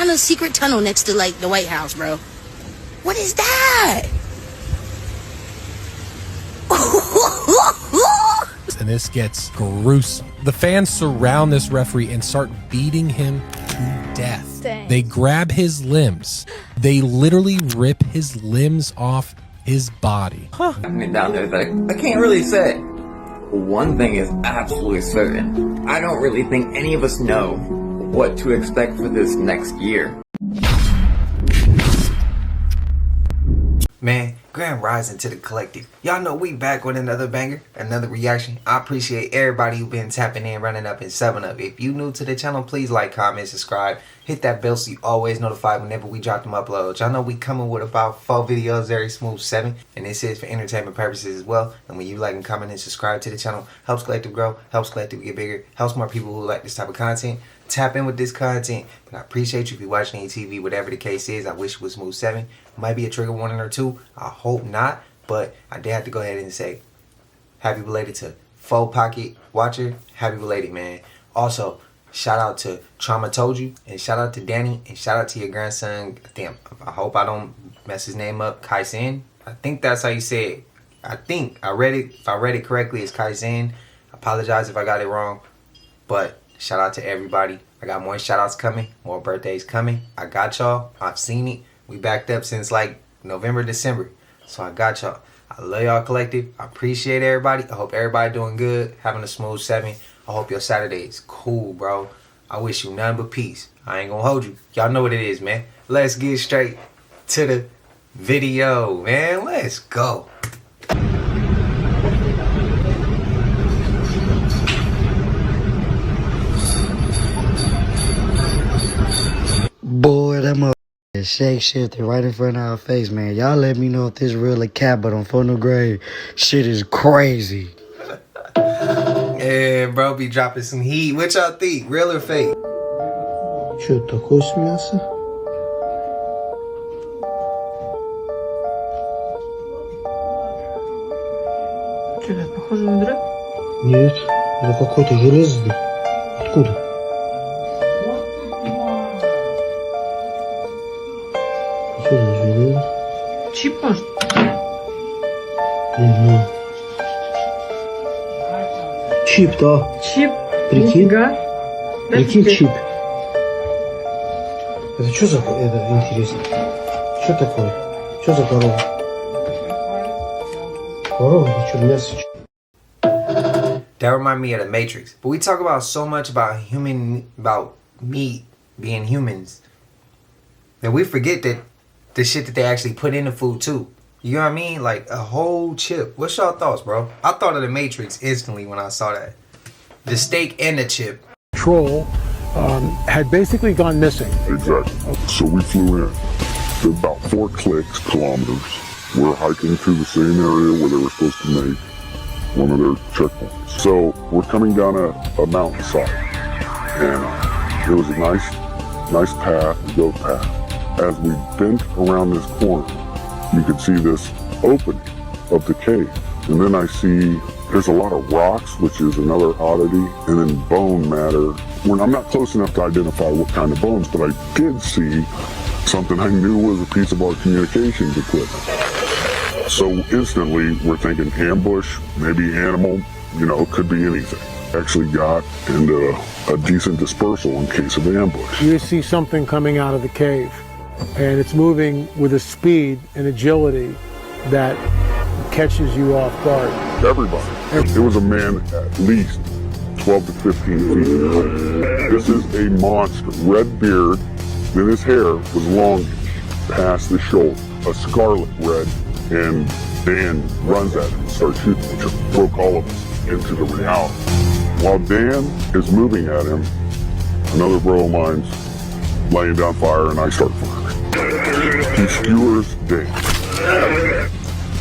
kind of secret tunnel next to, like, the White House, bro. What is that? And this gets gruesome. The fans surround this referee and start beating him to death. Dang. They grab his limbs. They literally rip his limbs off his body. Happening down there that I can't really say. One thing is absolutely certain. I don't really think any of us know what to expect for this next year. Man, grand rising to the collective. Y'all know we back with another banger, another reaction. I appreciate everybody who been tapping in, running up and subbing up. If you new to the channel, please like, comment, subscribe. Hit that bell so you always notified whenever we drop them uploads. Y'all know we coming with about 4 videos, very smooth 7. And this is for entertainment purposes as well. And when you like and comment and subscribe to the channel, helps collective grow, helps collective get bigger, helps more people who like this type of content tap in with this content. But I appreciate you if you're watching any TV, whatever the case is. I wish it was smooth 7. Might be a trigger warning or 2. I hope not. But I did have to go ahead and say happy belated to Full Pocket Watcher. Happy belated, man. Also, shout out to Trauma Told You, and shout out to Danny, and shout out to your grandson. Damn, I hope I don't mess his name up. Kaisen. I think that's how you say it. I think I read it. If I read it correctly, it's Kaisen. I apologize if I got it wrong. But shout out to everybody. I got more shout outs coming, more birthdays coming. I got y'all. I've seen it. We backed up since like November, December. So I got y'all. I love y'all collective. I appreciate everybody. I hope everybody doing good, having a smooth 7. I hope your Saturday is cool, bro. I wish you nothing but peace. I ain't gonna hold you. Y'all know what it is, man. Let's get straight to the video, man. Let's go. Boy, that motherfucker shake shifted right in front of our face, man. Y'all let me know if this real or cat, but on Funnel Grave, shit is crazy. Yeah, bro, be dropping some heat. What y'all think? Real or fake? Что, такое с мяса? Что это, похоже на дробь? Нет, это какой-то железный. Откуда? Что за железо? Чип, может? Угу. Чип, да. Чип? Прикинь. Нифига. Прикинь, чип. Это что за... Это интересно. Что такое? Что за корова? Корова? Это что, мясо? That remind me of the Matrix. But we talk about so much about meat being humans that we forget that the shit that they actually put in the food too. You know what I mean? Like a whole chip. What's y'all thoughts, bro? I thought of the Matrix instantly when I saw that. The steak and the chip. Control had basically gone missing. Exactly. So we flew in. Did about 4 kilometers. We're hiking to the same area where they were supposed to make one of their checkpoints. So we're coming down a mountainside, and it was a nice path, a goat path. As we bent around this corner, you could see this opening of the cave. And then I see there's a lot of rocks, which is another oddity, and then bone matter. When I'm not close enough to identify what kind of bones, but I did see something I knew was a piece of our communications equipment. So instantly we're thinking ambush, maybe animal, you know, could be anything. Actually got into a decent dispersal in case of ambush. You see something coming out of the cave, and it's moving with a speed and agility that catches you off guard. Everybody. It was a man at least 12 to 15 feet. This is a monster. Red beard, then his hair was longish past the shoulder, a scarlet red, and Dan runs at him and starts shooting, which broke all of us into the reality. While Dan is moving at him, another bro of mine's laying down fire, and I start firing. He skewers Dan.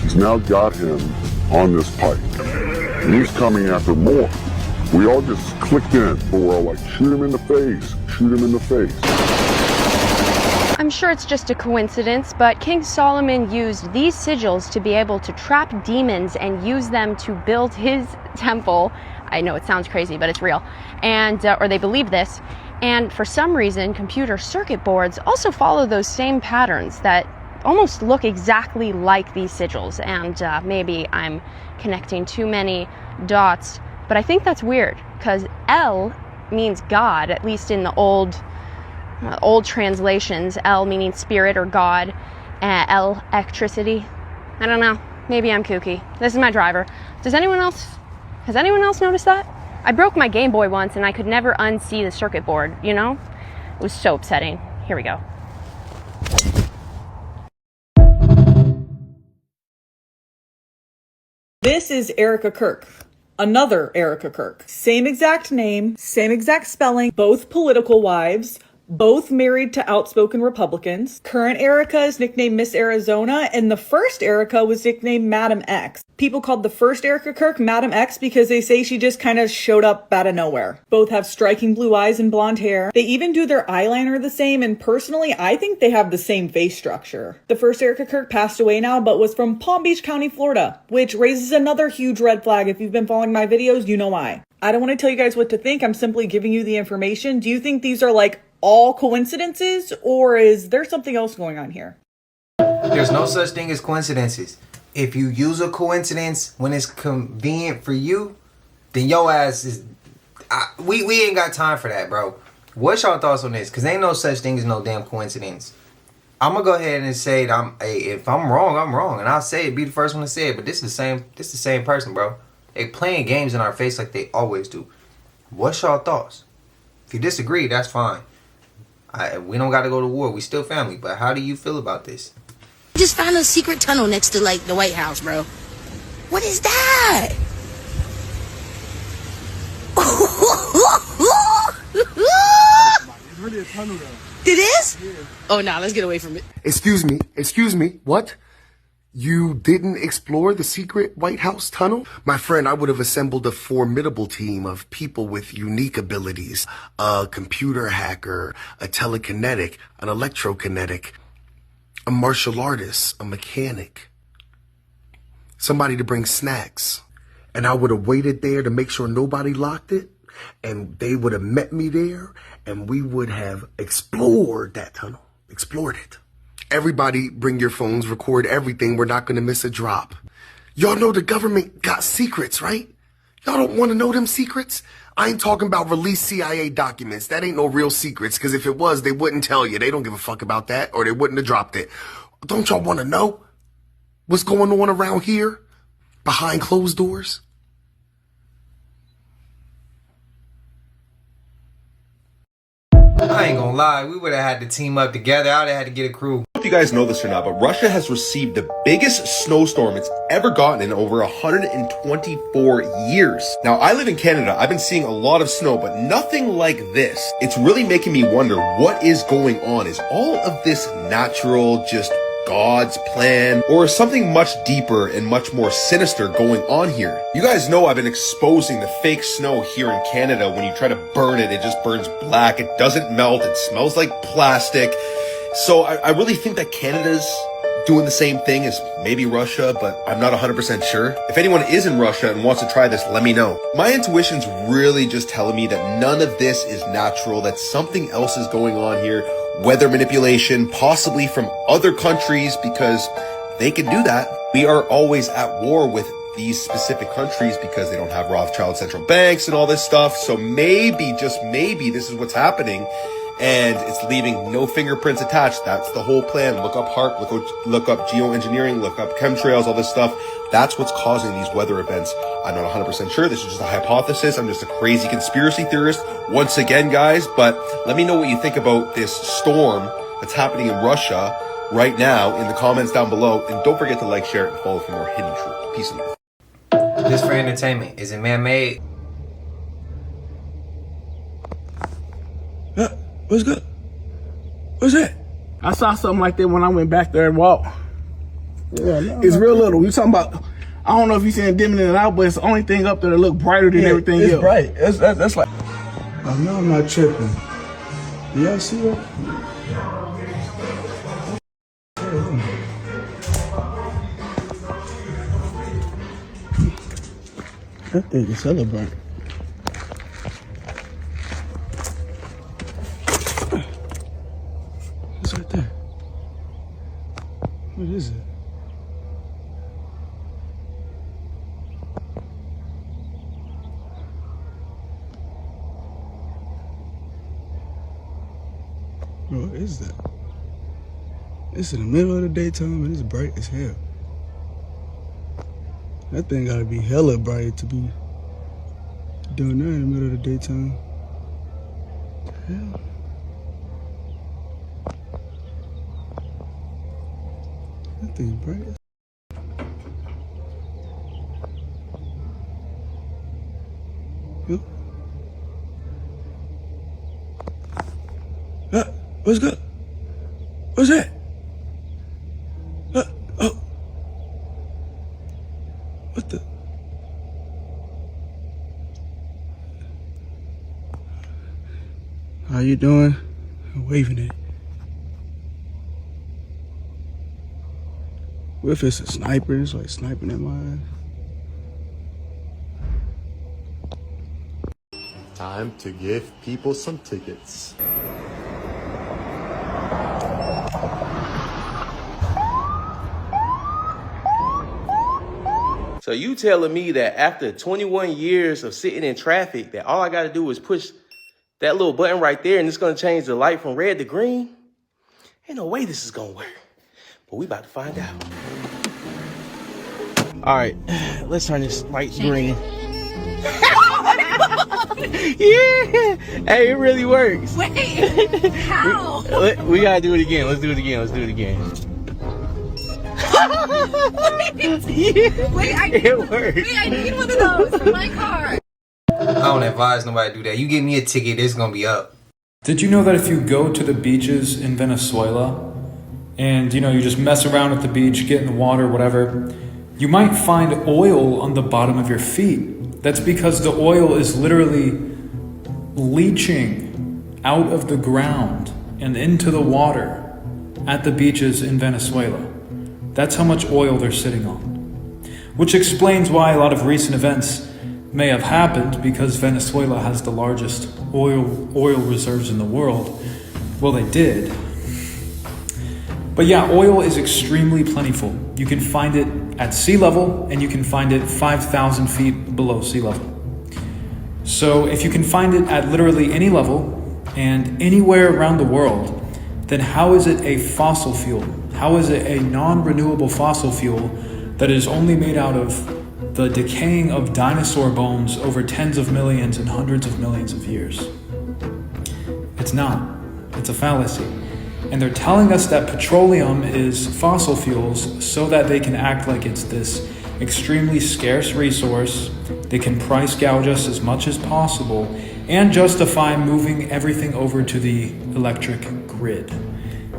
He's now got him on this pipe, and he's coming after more. We all just clicked in, but we're all like, shoot him in the face, shoot him in the face. I'm sure it's just a coincidence, but King Solomon used these sigils to be able to trap demons and use them to build his temple. I know it sounds crazy, but it's real. And, or they believe this. And for some reason, computer circuit boards also follow those same patterns that almost look exactly like these sigils. And maybe I'm connecting too many dots, but I think that's weird because L means God, at least in the old translations. L meaning spirit or God, electricity. I don't know. Maybe I'm kooky. This is my driver. Has anyone else noticed that? I broke my Game Boy once and I could never unsee the circuit board, you know? It was so upsetting. Here we go. This is Erica Kirk. Another Erica Kirk. Same exact name, same exact spelling, both political wives, both married to outspoken Republicans. Current Erica is nicknamed Miss Arizona, and the first Erica was nicknamed Madam X. People called the first Erica Kirk Madam X because they say she just kind of showed up out of nowhere. Both have striking blue eyes and blonde hair. They even do their eyeliner the same, and personally, I think they have the same face structure. The first Erica Kirk passed away now, but was from Palm Beach County, Florida, which raises another huge red flag. If you've been following my videos, you know why. I don't want to tell you guys what to think. I'm simply giving you the information. Do you think these are like all coincidences, or is there something else going on here? There's no such thing as coincidences. If you use a coincidence when it's convenient for you, then your ass is... we ain't got time for that, bro. What's y'all thoughts on this? Because ain't no such thing as no damn coincidence. I'm going to go ahead and say that if I'm wrong, I'm wrong. And I'll say it, be the first one to say it. But this is the same person, bro. They playing games in our face like they always do. What's y'all thoughts? If you disagree, that's fine. We don't got to go to war. We still family. But how do you feel about this? Just found a secret tunnel next to, like, the White House, bro. What is that? It's really a tunnel, though. It is? Yeah. Oh, nah, let's get away from it. Excuse me, what? You didn't explore the secret White House tunnel? My friend, I would have assembled a formidable team of people with unique abilities. A computer hacker, a telekinetic, an electrokinetic, a martial artist, a mechanic, somebody to bring snacks. And I would have waited there to make sure nobody locked it. And they would have met me there and we would have explored that tunnel, explored it. Everybody bring your phones, record everything. We're not going to miss a drop. Y'all know the government got secrets, right? Y'all don't want to know them secrets? I ain't talking about released CIA documents. That ain't no real secrets, because if it was, they wouldn't tell you. They don't give a fuck about that, or they wouldn't have dropped it. Don't y'all want to know what's going on around here behind closed doors? I ain't gonna lie, we would have had to team up together. I would have had to get a crew. I don't know if you guys know this or not, but Russia has received the biggest snowstorm it's ever gotten in over 124 years. Now, I live in Canada. I've been seeing a lot of snow, but nothing like this. It's really making me wonder what is going on. Is all of this natural, just God's plan, or is something much deeper and much more sinister going on here? You guys know I've been exposing the fake snow here in Canada. When you try to burn it, it just burns black. It doesn't melt. It smells like plastic. So I really think that Canada's doing the same thing as maybe Russia, but I'm not 100% sure. If anyone is in Russia and wants to try this, let me know. My intuition's really just telling me that none of this is natural, that something else is going on here. Weather manipulation, possibly from other countries, because they can do that. We are always at war with these specific countries because they don't have Rothschild central banks and all this stuff. So maybe, just maybe, this is what's happening. And it's leaving no fingerprints attached. That's the whole plan. Look up HAARP, look up geoengineering, look up chemtrails, all this stuff. That's what's causing these weather events. I'm not 100% sure. This is just a hypothesis. I'm just a crazy conspiracy theorist once again, guys. But let me know what you think about this storm that's happening in Russia right now in the comments down below. And don't forget to like, share, and follow for more hidden truth. Peace and love. This for entertainment. Is it man-made? What's good? What's that? I saw something like that when I went back there and walked. Yeah, it's real little. We talking about, I don't know if you seen it dimming in and out, but it's the only thing up there that look brighter than everything else. It's bright. That's like, I know I'm not tripping. Y'all see that? That thing is celebrating. Bro, what is that? It's in the middle of the daytime and it's bright as hell. That thing gotta be hella bright to be doing that in the middle of the daytime. Hell. That thing's bright as hell. What's good? What's that? Oh. What the? How you doing? I'm waving at it. What if it's a sniper? It's like sniping at my ass. Time to give people some tickets. So you telling me that after 21 years of sitting in traffic, that all I got to do is push that little button right there and it's going to change the light from red to green? Ain't no way this is going to work. But we about to find out. All right, let's turn this light green. Yeah, hey, it really works. Wait, how? We got to do it again. Let's do it again. Wait, I need one of those for my car. I don't advise nobody to do that. You give me a ticket, it's gonna be up. Did you know that if you go to the beaches in Venezuela and you just mess around at the beach, get in the water, whatever, you might find oil on the bottom of your feet? That's because the oil is literally leaching out of the ground and into the water at the beaches in Venezuela. That's how much oil they're sitting on. Which explains why a lot of recent events may have happened, because Venezuela has the largest oil reserves in the world. Well, they did. But yeah, oil is extremely plentiful. You can find it at sea level, and you can find it 5,000 feet below sea level. So if you can find it at literally any level and anywhere around the world, then how is it a fossil fuel? How is it a non-renewable fossil fuel that is only made out of the decaying of dinosaur bones over tens of millions and hundreds of millions of years? It's not. It's a fallacy. And they're telling us that petroleum is fossil fuels so that they can act like it's this extremely scarce resource. They can price gouge us as much as possible and justify moving everything over to the electric grid.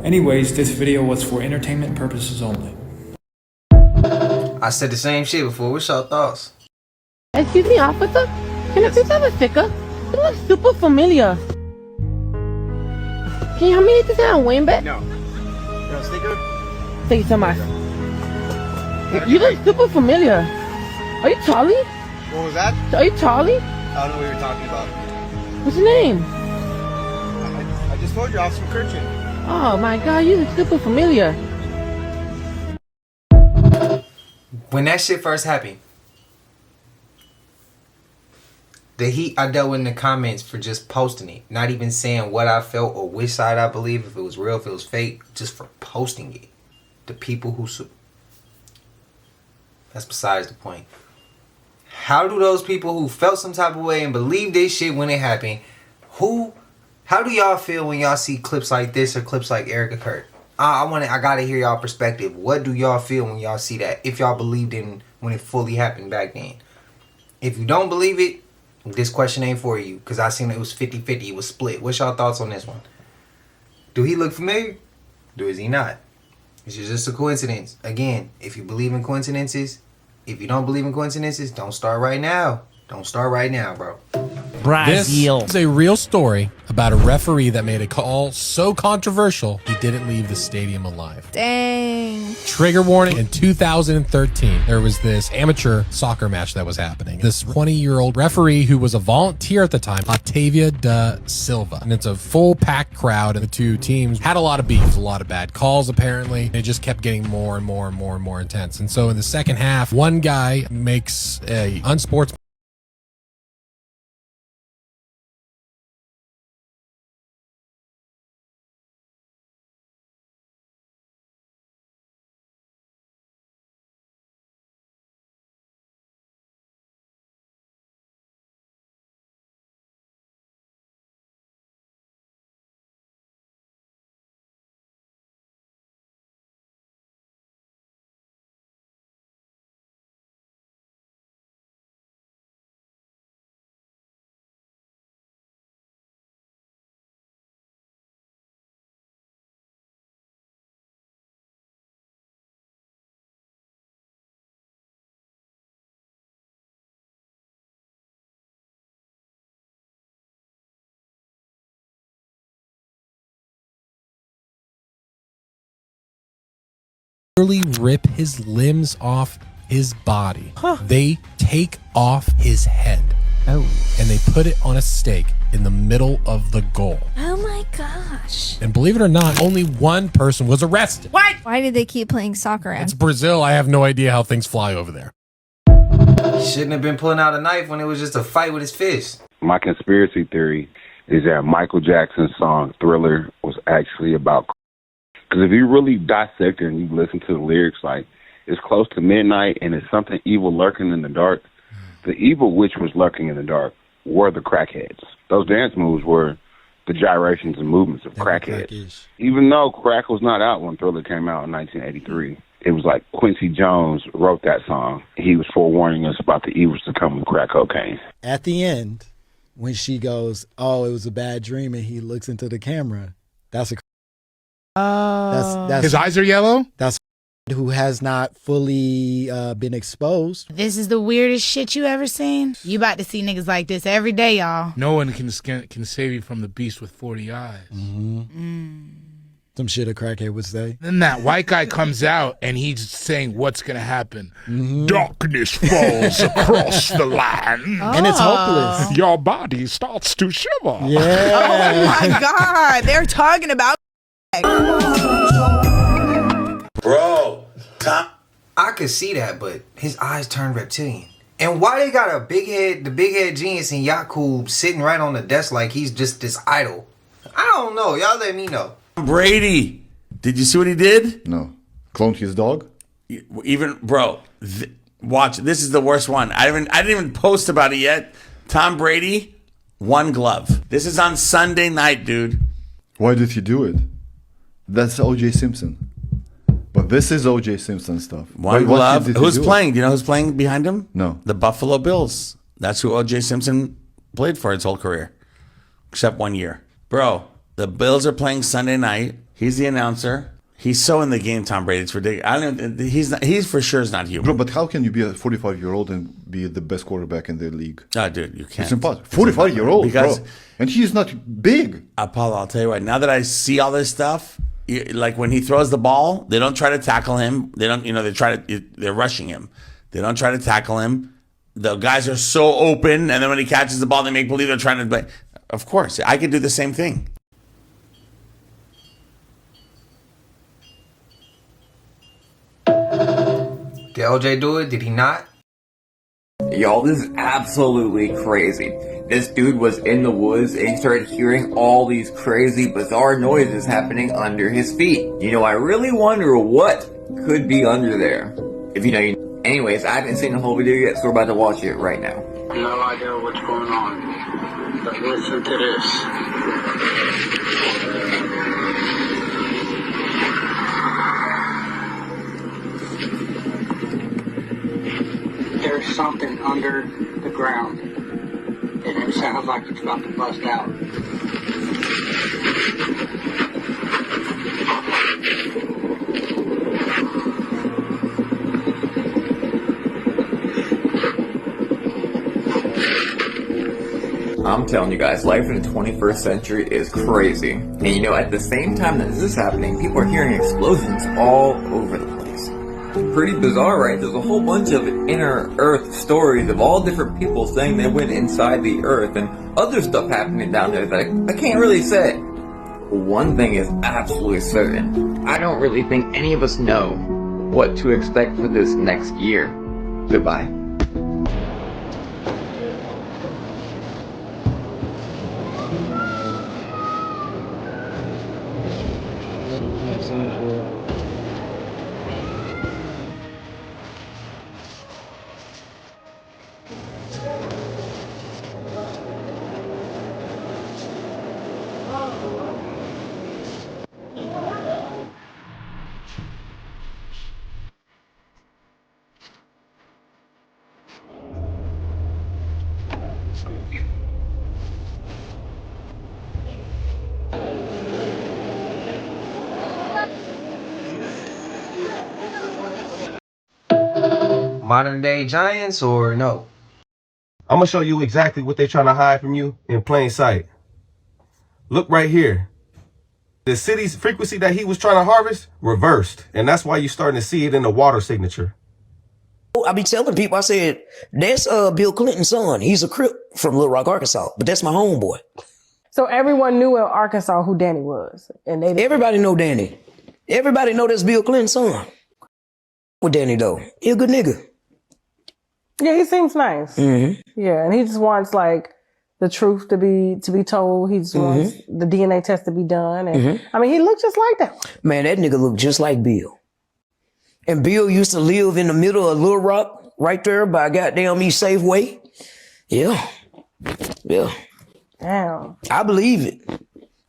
Anyways, this video was for entertainment purposes only. I said the same shit before. What's your thoughts? Excuse me, officer. Can I please have a sticker? It looks super familiar. Can you help me get this out Wayne back? No. You want a sticker? Thank you so much. You look super familiar. Are you Charlie? What was that? Are you Charlie? I don't know what you're talking about. What's your name? I just told you, Officer McCurchin. Oh my god, you look super familiar. When that shit first happened, the heat I dealt with in the comments for just posting it, not even saying what I felt or which side I believe, if it was real, if it was fake, just for posting it. The people who that's besides the point. How do those people who felt some type of way and believed this shit when it happened, how do y'all feel when y'all see clips like this or clips like Erica Kurt? I gotta hear y'all perspective. What do y'all feel when y'all see that? If y'all believed in when it fully happened back then. If you don't believe it, this question ain't for you, because I seen it was 50-50. It was split. What's y'all thoughts on this one? Do he look familiar? Is he not? It's just a coincidence. Again, if you believe in coincidences, if you don't believe in coincidences, don't start right now. Don't start right now, bro. Brazil. This is a real story about a referee that made a call so controversial he didn't leave the stadium alive. Dang. Trigger warning. In 2013, there was this amateur soccer match that was happening. This 20-year-old referee who was a volunteer at the time, Octavia da Silva. And it's a full packed crowd, and the two teams had a lot of beefs, a lot of bad calls apparently. It just kept getting more and more and more and more intense. And so in the second half, one guy makes a unsportsmanlike Literally rip his limbs off his body. They take off his head. And they put it on a stake in the middle of the goal. Oh my gosh. And believe it or not, only one person was arrested. What? Why did they keep playing soccer? It's Brazil. I have no idea how things fly over there. He shouldn't have been pulling out a knife when it was just a fight with his fist. My conspiracy theory is that Michael Jackson's song Thriller was actually about. Because if you really dissect it and you listen to the lyrics, like, it's close to midnight and it's something evil lurking in the dark. The evil which was lurking in the dark were the crackheads. Those dance moves were the gyrations and movements of crackheads. Even though crack was not out when Thriller came out in 1983, it was like Quincy Jones wrote that song. He was forewarning us about the evils to come with crack cocaine. At the end, when she goes, "Oh, it was a bad dream," and he looks into the camera, that's a. That's his eyes are yellow. That's who has not fully been exposed. This is the weirdest shit you ever seen. You about to see niggas like this every day, y'all. No one can save you from the beast with 40 eyes. Some shit a crackhead would say. Then that white guy comes out and he's saying what's gonna happen. Darkness falls across the land, and it's hopeless. Your body starts to shiver. Yeah. Oh my God, they're talking about. Bro, Tom. I could see that, but his eyes turned reptilian. And why they got the big head genius in Yakub sitting right on the desk like he's just this idol? I don't know. Y'all let me know. Brady, did you see what he did? No. Cloned his dog? Even, bro, watch. This is the worst one. I didn't even post about it yet. Tom Brady, one glove. This is on Sunday night, dude. Why did he do it? That's O.J. Simpson. But this is O.J. Simpson stuff. One glove. Who's playing? Do you know who's playing behind him? No. The Buffalo Bills. That's who O.J. Simpson played for his whole career. Except 1 year. Bro, the Bills are playing Sunday night. He's the announcer. He's so in the game, Tom Brady. It's ridiculous. I don't even, he's for sure is not human. Bro, but how can you be a 45-year-old and be the best quarterback in the league? Oh, dude, you can't. It's impossible. 45-year-old, bro. And he's not big. Apollo, I'll tell you what. Now that I see all this stuff, like when he throws the ball, they don't try to tackle him. They don't, they're rushing him. They don't try to tackle him. The guys are so open, and then when he catches the ball, they make believe they're trying to play. Of course, I could do the same thing. Did LJ do it? Did he not? Y'all, this is absolutely crazy. This dude was in the woods and he started hearing all these crazy, bizarre noises happening under his feet. I really wonder what could be under there. If you know, you know. Anyways, I haven't seen the whole video yet, so we're about to watch it right now. No idea what's going on, but listen to this. There's something under the ground, and it sounds like it's about to bust out. I'm telling you guys, life in the 21st century is crazy. And at the same time that this is happening, people are hearing explosions all over the place. Pretty bizarre, right? There's a whole bunch of inner Earth stories of all different people saying they went inside the Earth and other stuff happening down there that I can't really say. One thing is absolutely certain. I don't really think any of us know what to expect for this next year. Goodbye. Modern day giants or no? I'm gonna show you exactly what they're trying to hide from you in plain sight. Look right here. The city's frequency that he was trying to harvest reversed. And that's why you're starting to see it in the water signature. I be telling people, I said, that's Bill Clinton's son. He's a Crip from Little Rock, Arkansas, but that's my homeboy. So everyone knew in Arkansas who Danny was, and everybody know Danny. Everybody know that's Bill Clinton's son. With Danny though, he a good nigga. Yeah, he seems nice. Mm-hmm. Yeah, and he just wants like the truth to be told. He just wants the DNA test to be done, and I mean, he looked just like that. Man, that nigga looked just like Bill. And Bill used to live in the middle of Little Rock, right there by goddamn East Safeway. Yeah. Damn. I believe it.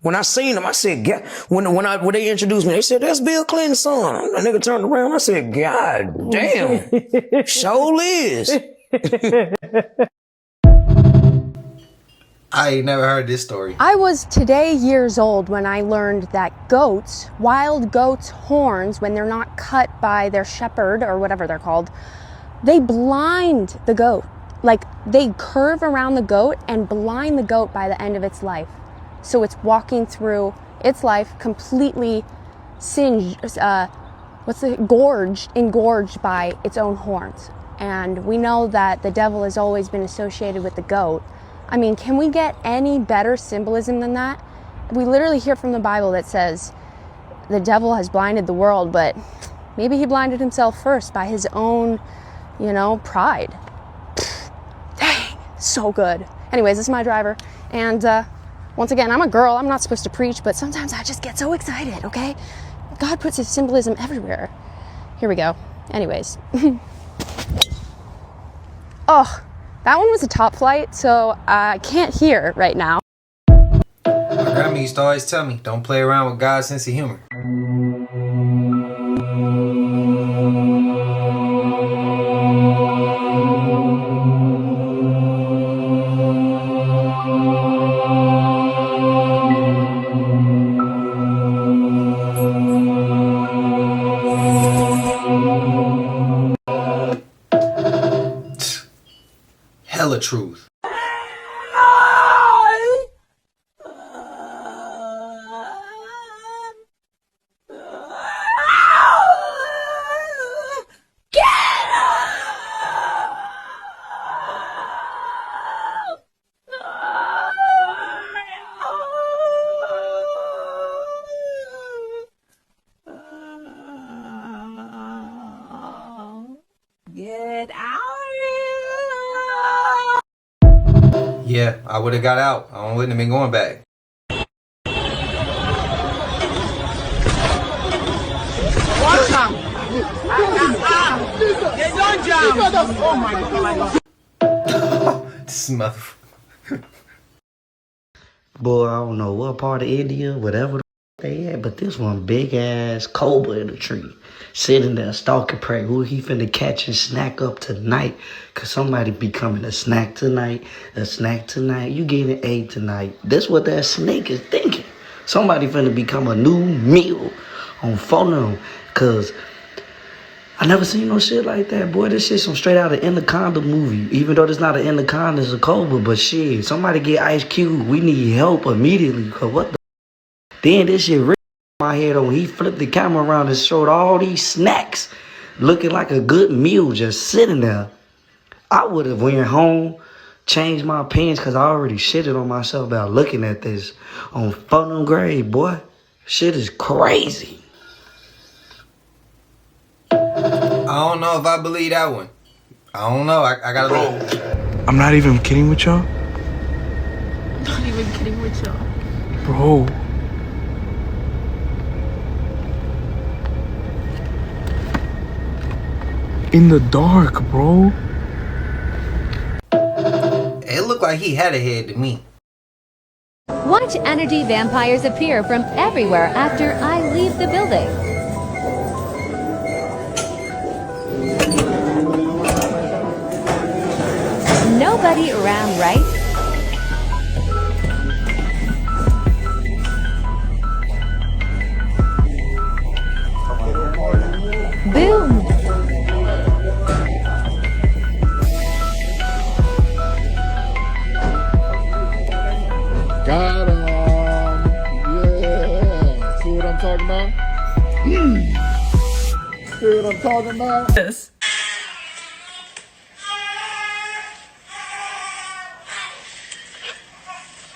When I seen him, I said, God, when they introduced me, they said, that's Bill Clinton's son. That nigga turned around, I said, God damn. Sure is. I ain't never heard this story. I was today years old when I learned that goats, wild goats' horns, when they're not cut by their shepherd or whatever they're called, they blind the goat. Like, they curve around the goat and blind the goat by the end of its life. So it's walking through its life completely engorged by its own horns. And we know that the devil has always been associated with the goat. I mean, can we get any better symbolism than that? We literally hear from the Bible that says the devil has blinded the world, but maybe he blinded himself first by his own, pride. Dang, so good. Anyways, this is my driver. And once again, I'm a girl. I'm not supposed to preach, but sometimes I just get so excited, okay? God puts his symbolism everywhere. Here we go. Anyways. Oh. That one was a top flight, so I can't hear right now. My grandma used to always tell me, don't play around with God's sense of humor. Hella truth. Get out. Yeah, I would have got out. I wouldn't have been going back. Watch out. Don't jump. Oh my God. This motherfucker. Boy, I don't know what part of India, whatever they had, but this one big ass cobra in a tree. Sitting there stalking prey. Who he finna catch and snack up tonight? Cause somebody be coming a snack tonight. You getting ate tonight. That's what that snake is thinking. Somebody finna become a new meal on phone. Cause I never seen no shit like that, boy. This shit some straight out of Anaconda movie. Even though it's not an anaconda, it's a cobra. But shit, somebody get Ice Cube. We need help immediately. Cause what the then this shit really my head on. He flipped the camera around and showed all these snacks looking like a good meal just sitting there. I would have went home, changed my pants because I already shitted on myself about looking at this on phone grade, boy. Shit is crazy. I don't know if I believe that one. I don't know. I gotta look. I'm not even kidding with y'all. Not even kidding with y'all. Bro. In the dark, bro. It looked like he had a head to me. Watch energy vampires appear from everywhere after I leave the building. Nobody around, right? Boom! Got him! Yeah! talking about? See what I'm talking about? This.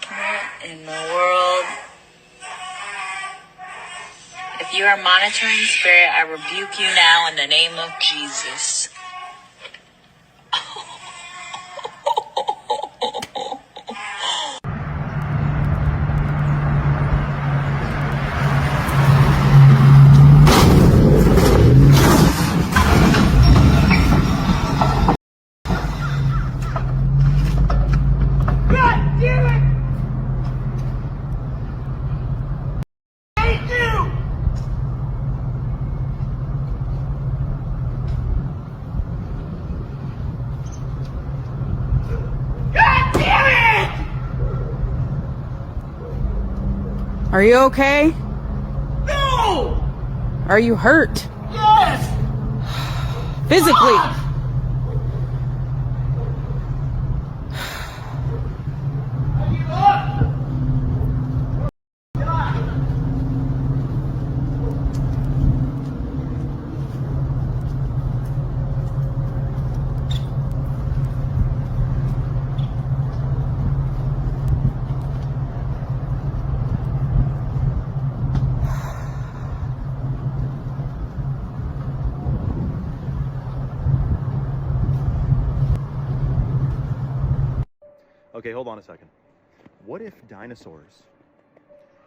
What in the world? If you are monitoring spirit, I rebuke you now in the name of Jesus. Are you okay? No! Are you hurt? Yes! Physically? Okay, hold on a second. What if dinosaurs,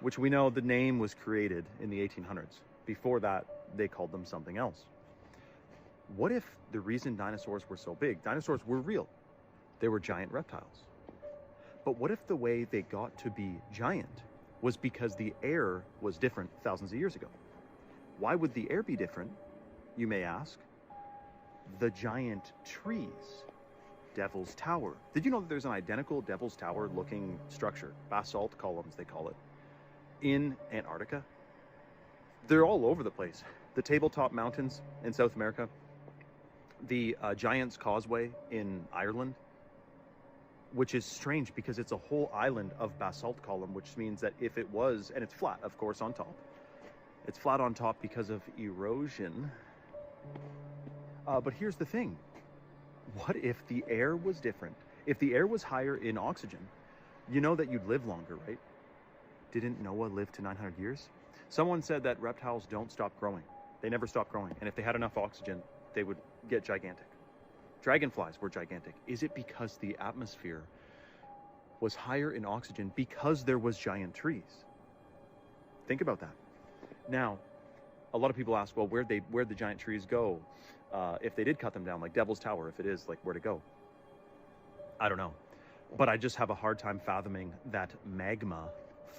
which we know the name was created in the 1800s, before that they called them something else. What if the reason dinosaurs were so big, dinosaurs were real, they were giant reptiles. But what if the way they got to be giant was because the air was different thousands of years ago? Why would the air be different, you may ask? The giant trees. Devil's Tower. Did you know that there's an identical Devil's Tower looking structure, basalt columns they call it, in Antarctica? They're all over the place. The Tabletop Mountains in South America, the Giant's Causeway in Ireland, which is strange because it's a whole island of basalt column, which means that if it was, and it's flat, of course, on top. It's flat on top because of erosion. But here's the thing. What if the air was different? If the air was higher in oxygen, you know that you'd live longer, right? Didn't Noah live to 900 years? Someone said that reptiles don't stop growing. They never stop growing. And if they had enough oxygen, they would get gigantic. Dragonflies were gigantic. Is it because the atmosphere was higher in oxygen because there was giant trees? Think about that. Now, a lot of people ask, well, where'd the giant trees go? If they did cut them down, like Devil's Tower, if it is, like, where to go? I don't know. But I just have a hard time fathoming that magma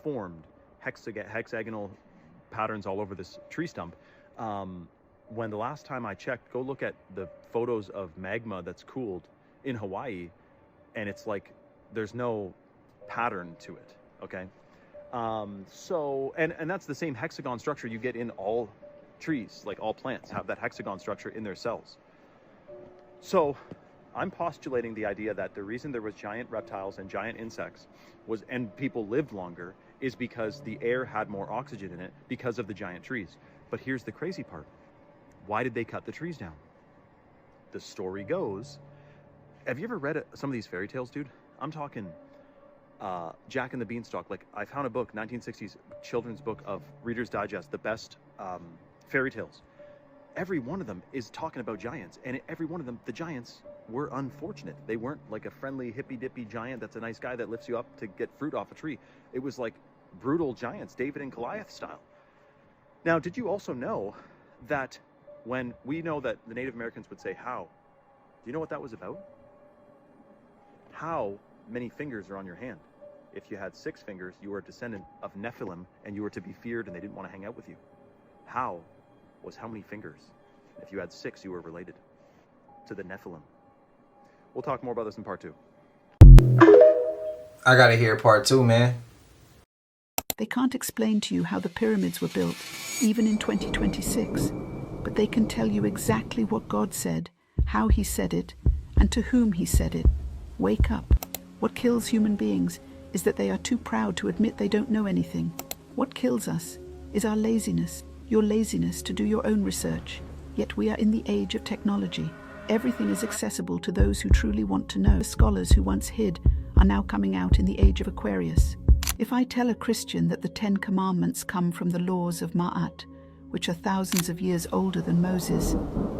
formed hexagonal patterns all over this tree stump. When the last time I checked, go look at the photos of magma that's cooled in Hawaii, and it's like there's no pattern to it, okay? And that's the same hexagon structure you get in all trees, like all plants have that hexagon structure in their cells. So I'm postulating the idea that the reason there was giant reptiles and giant insects and people lived longer is because the air had more oxygen in it because of the giant trees. But here's the crazy part. Why did they cut the trees down? The story goes, have you ever read some of these fairy tales, dude? I'm talking Jack and the Beanstalk. Like, I found a book, 1960s children's book of Reader's Digest, the best fairy tales. Every one of them is talking about giants, and every one of them, the giants were unfortunate. They weren't like a friendly hippy-dippy giant that's a nice guy that lifts you up to get fruit off a tree. It was like brutal giants, David and Goliath style. Now, did you also know that when we know that the Native Americans would say how? Do you know what that was about? How many fingers are on your hand? If you had 6 fingers, you were a descendant of Nephilim, and you were to be feared, and they didn't want to hang out with you. How was how many fingers? If you had 6, you were related to the Nephilim. We'll talk more about this in part 2. I gotta hear part 2, man. They can't explain to you how the pyramids were built, even in 2026, but they can tell you exactly what God said, how he said it, and to whom he said it. Wake up. What kills human beings is that they are too proud to admit they don't know anything. What kills us is our laziness, your laziness to do your own research. Yet we are in the age of technology. Everything is accessible to those who truly want to know. The scholars who once hid are now coming out in the age of Aquarius. If I tell a Christian that the 10 Commandments come from the laws of Ma'at, which are thousands of years older than Moses,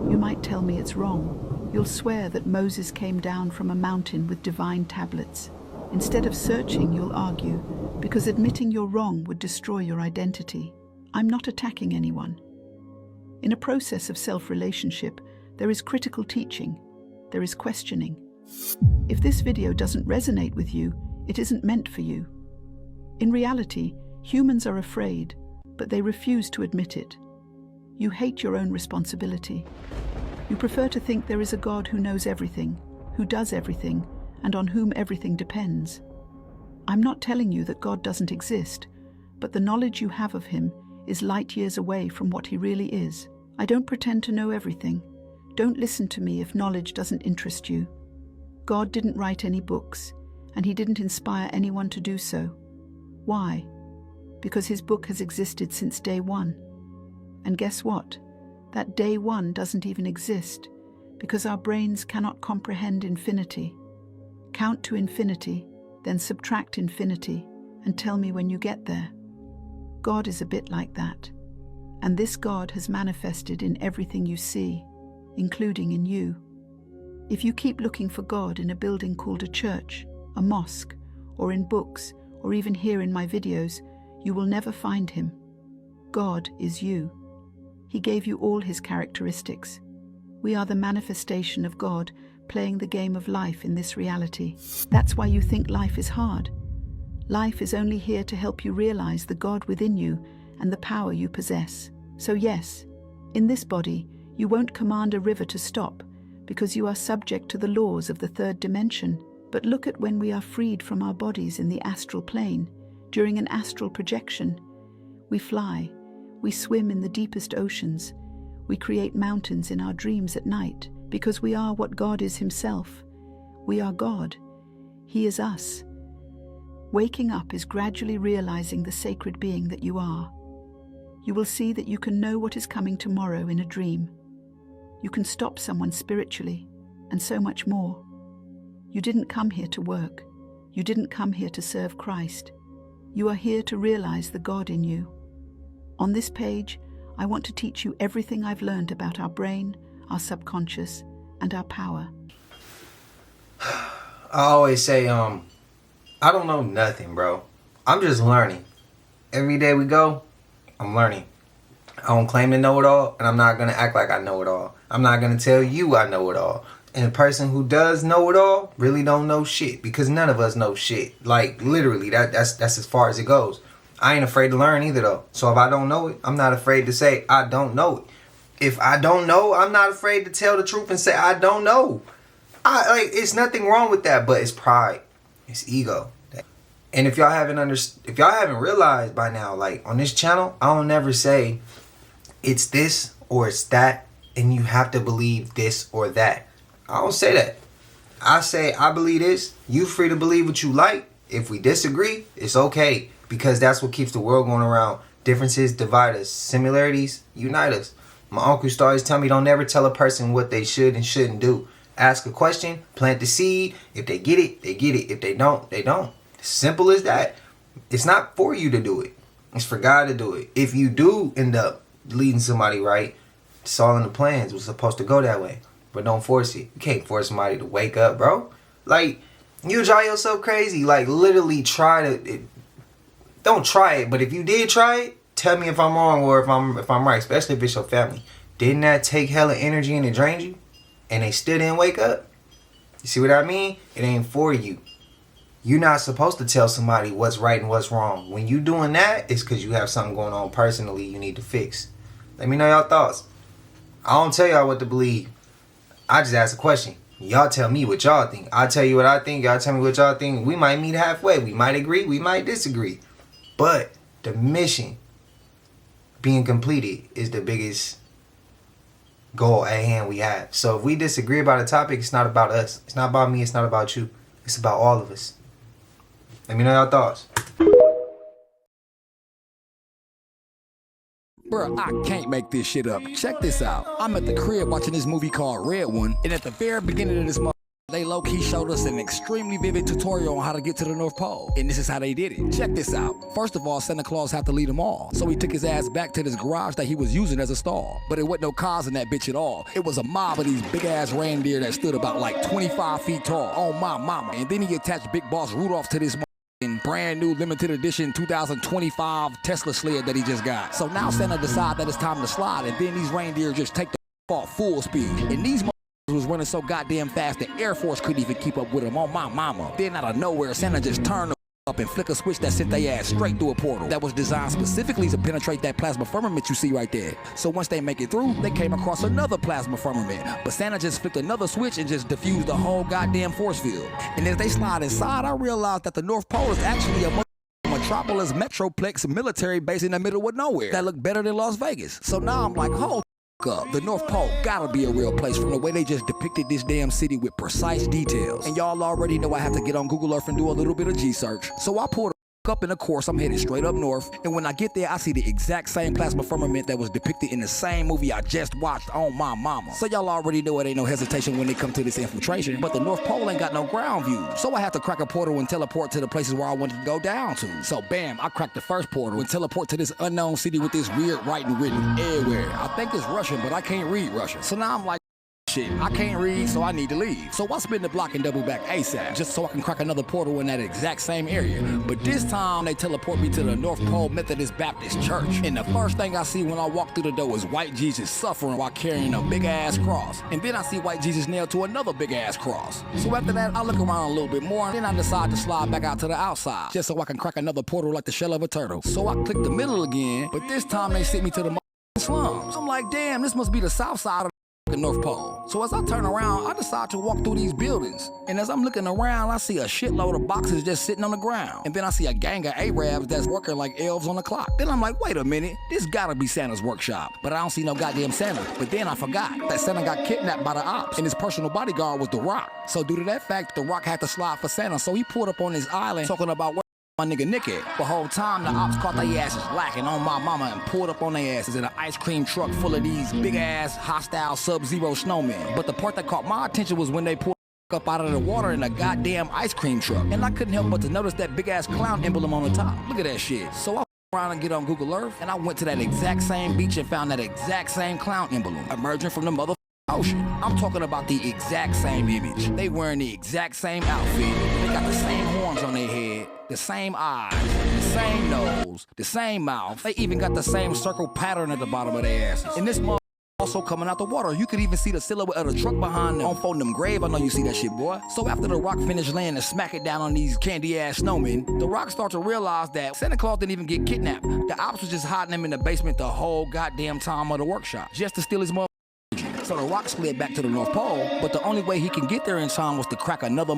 you might tell me it's wrong. You'll swear that Moses came down from a mountain with divine tablets. Instead of searching, you'll argue, because admitting you're wrong would destroy your identity. I'm not attacking anyone. In a process of self-relationship, there is critical teaching, there is questioning. If this video doesn't resonate with you, it isn't meant for you. In reality, humans are afraid, but they refuse to admit it. You hate your own responsibility. You prefer to think there is a God who knows everything, who does everything, and on whom everything depends. I'm not telling you that God doesn't exist, but the knowledge you have of him is light years away from what he really is. I don't pretend to know everything. Don't listen to me if knowledge doesn't interest you. God didn't write any books, and he didn't inspire anyone to do so. Why? Because his book has existed since day one. And guess what? That day one doesn't even exist, because our brains cannot comprehend infinity. Count to infinity, then subtract infinity, and tell me when you get there. God is a bit like that. And this God has manifested in everything you see, including in you. If you keep looking for God in a building called a church, a mosque, or in books, or even here in my videos, you will never find him. God is you. He gave you all his characteristics. We are the manifestation of God playing the game of life in this reality. That's why you think life is hard. Life is only here to help you realize the God within you and the power you possess. So yes, in this body, you won't command a river to stop because you are subject to the laws of the third dimension. But look at when we are freed from our bodies in the astral plane, during an astral projection. We fly, we swim in the deepest oceans, we create mountains in our dreams at night, because we are what God is himself. We are God. He is us. Waking up is gradually realizing the sacred being that you are. You will see that you can know what is coming tomorrow in a dream. You can stop someone spiritually, and so much more. You didn't come here to work. You didn't come here to serve Christ. You are here to realize the God in you. On this page, I want to teach you everything I've learned about our brain, our subconscious, and our power. I always say, I don't know nothing, bro. I'm just learning. Every day we go, I'm learning. I don't claim to know it all, and I'm not going to act like I know it all. I'm not going to tell you I know it all. And a person who does know it all really don't know shit, because none of us know shit. Like, literally, that's as far as it goes. I ain't afraid to learn either, though. So if I don't know it, I'm not afraid to say I don't know it. If I don't know, I'm not afraid to tell the truth and say I don't know. It's nothing wrong with that, but it's pride. It's ego. And if y'all haven't realized by now, like on this channel, I don't never say it's this or it's that, and you have to believe this or that. I don't say that. I say I believe this. You free to believe what you like. If we disagree, it's okay, because that's what keeps the world going around. Differences divide us. Similarities unite us. My uncle used to always tell me, don't ever tell a person what they should and shouldn't do. Ask a question, plant the seed. If they get it, they get it. If they don't, they don't. Simple as that. It's not for you to do it. It's for God to do it. If you do end up leading somebody right, it's all in the plans. We're supposed to go that way. But don't force it. You can't force somebody to wake up, bro. Like, you drive yourself crazy. Like, literally don't try it. But if you did try it, tell me if I'm wrong or if I'm right, especially if it's your family. Didn't that take hella energy and it drained you? And they still didn't wake up? You see what I mean? It ain't for you. You're not supposed to tell somebody what's right and what's wrong. When you doing that, it's because you have something going on personally you need to fix. Let me know y'all thoughts. I don't tell y'all what to believe. I just ask a question. Y'all tell me what y'all think. I tell you what I think. Y'all tell me what y'all think. We might meet halfway. We might agree. We might disagree. But the mission being completed is the biggest goal at hand we have. So if we disagree about a topic, it's not about us. It's not about me. It's not about you. It's about all of us. Let me know your thoughts. Bruh, I can't make this shit up. Check this out. I'm at the crib watching this movie called Red One, and at the very beginning of this month, they low-key showed us an extremely vivid tutorial on how to get to the North Pole. And this is how they did it. Check this out. First of all, Santa Claus had to lead them all. So he took his ass back to this garage that he was using as a stall. But it wasn't no cars in that bitch at all. It was a mob of these big-ass reindeer that stood about like 25 feet tall. Oh my mama. And then he attached Big Boss Rudolph to this brand new limited edition 2025 Tesla sled that he just got. So now Santa decided that it's time to slide, and then these reindeer just take the off full speed. And these was running so goddamn fast the Air Force couldn't even keep up with them. On my mama. Then out of nowhere, Santa just turned up and flick a switch that sent their ass straight through a portal that was designed specifically to penetrate that plasma firmament you see right there. So once they make it through, they came across another plasma firmament. But Santa just flicked another switch and just diffused the whole goddamn force field. And as they slide inside, I realized that the North Pole is actually a metropolis metroplex military base in the middle of nowhere that looked better than Las Vegas. So now I'm like, hold up. The North Pole gotta be a real place from the way they just depicted this damn city with precise details. And y'all already know I have to get on Google Earth and do a little bit of G-search. So I pulled up and of course I'm headed straight up north, and when I get there I see the exact same plasma firmament that was depicted in the same movie I just watched on my mama. So y'all already know it ain't no hesitation when it comes to this infiltration, but the North Pole ain't got no ground view. So I have to crack a portal and teleport to the places where I wanted to go down to. So bam, I cracked the first portal and teleport to this unknown city with this weird writing written everywhere. I think it's Russian, but I can't read Russian. So now I'm like, shit, I can't read, so I need to leave. So I spin the block and double back ASAP, just so I can crack another portal in that exact same area. But this time, they teleport me to the North Pole Methodist Baptist Church. And the first thing I see when I walk through the door is white Jesus suffering while carrying a big-ass cross. And then I see white Jesus nailed to another big-ass cross. So after that, I look around a little bit more, and then I decide to slide back out to the outside, just so I can crack another portal like the shell of a turtle. So I click the middle again, but this time they sent me to the slums. I'm like, damn, this must be the south side of the North Pole. So as I turn around, I decide to walk through these buildings. And as I'm looking around, I see a shitload of boxes just sitting on the ground. And then I see a gang of Arabs that's working like elves on the clock. Then I'm like, wait a minute, this gotta be Santa's workshop. But I don't see no goddamn Santa. But then I forgot that Santa got kidnapped by the ops, and his personal bodyguard was The Rock. So due to that fact, The Rock had to slide for Santa. So he pulled up on this island talking about where my nigga Nick at. The whole time the ops caught their asses lacking on my mama and pulled up on their asses in an ice cream truck full of these big ass hostile Sub-Zero snowmen. But the part that caught my attention was when they pulled up out of the water in a goddamn ice cream truck. And I couldn't help but to notice that big ass clown emblem on the top. Look at that shit. So I around and get on Google Earth, and I went to that exact same beach and found that exact same clown emblem emerging from the mother ocean. I'm talking about the exact same image. They wearing the exact same outfit. They got the same horns on their head, the same eyes, the same nose, the same mouth. They even got the same circle pattern at the bottom of their asses. And this mother also coming out the water. You could even see the silhouette of the truck behind them. On phone them grave, I know you see that shit, boy. So after the Rock finished laying and smack it down on these candy ass snowmen, the Rock started to realize that Santa Claus didn't even get kidnapped. The ops was just hiding him in the basement the whole goddamn time of the workshop, just to steal his mother. So the Rock slid back to the North Pole, but the only way he can get there in time was to crack another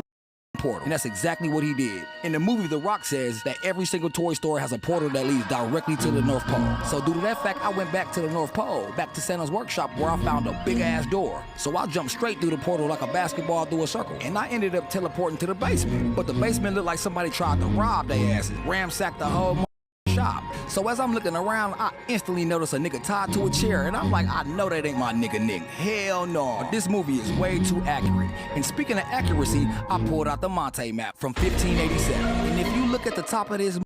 portal. And that's exactly what he did. In the movie, The Rock says that every single toy store has a portal that leads directly to the North Pole. So due to that fact, I went back to the North Pole, back to Santa's workshop, where I found a big ass door. So I jumped straight through the portal like a basketball through a circle. And I ended up teleporting to the basement. But the basement looked like somebody tried to rob their asses, ransacked the whole shop. So as I'm looking around, I instantly notice a nigga tied to a chair, and I'm like, I know that ain't my nigga Nick. Hell no. This movie is way too accurate. And speaking of accuracy, I pulled out the Monte map from 1587. And if you look at the top of this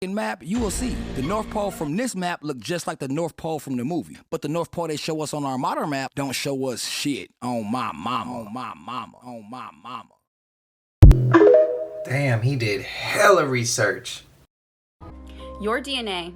map, you will see the North Pole from this map look just like the North Pole from the movie. But the North Pole they show us on our modern map don't show us shit. On my mama, on my mama, on my mama. Damn, he did hella research. Your DNA.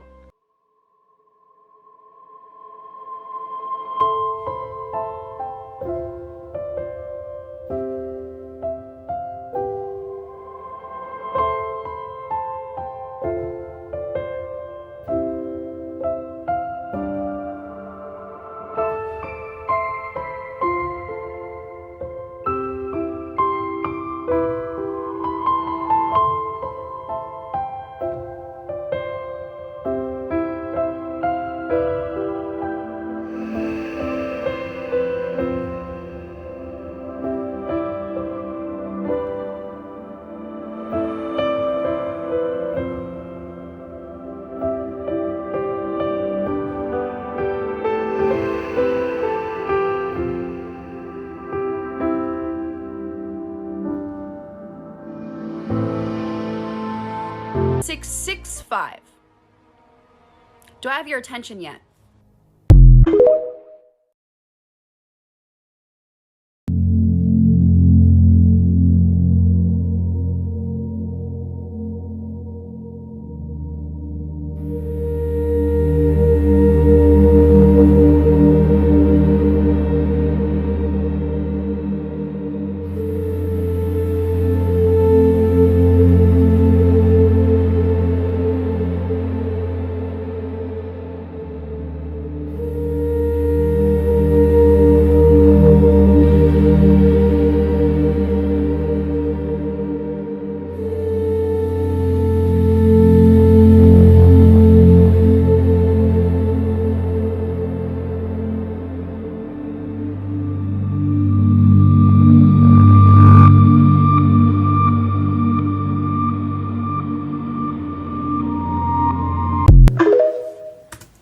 665. Do I have your attention yet?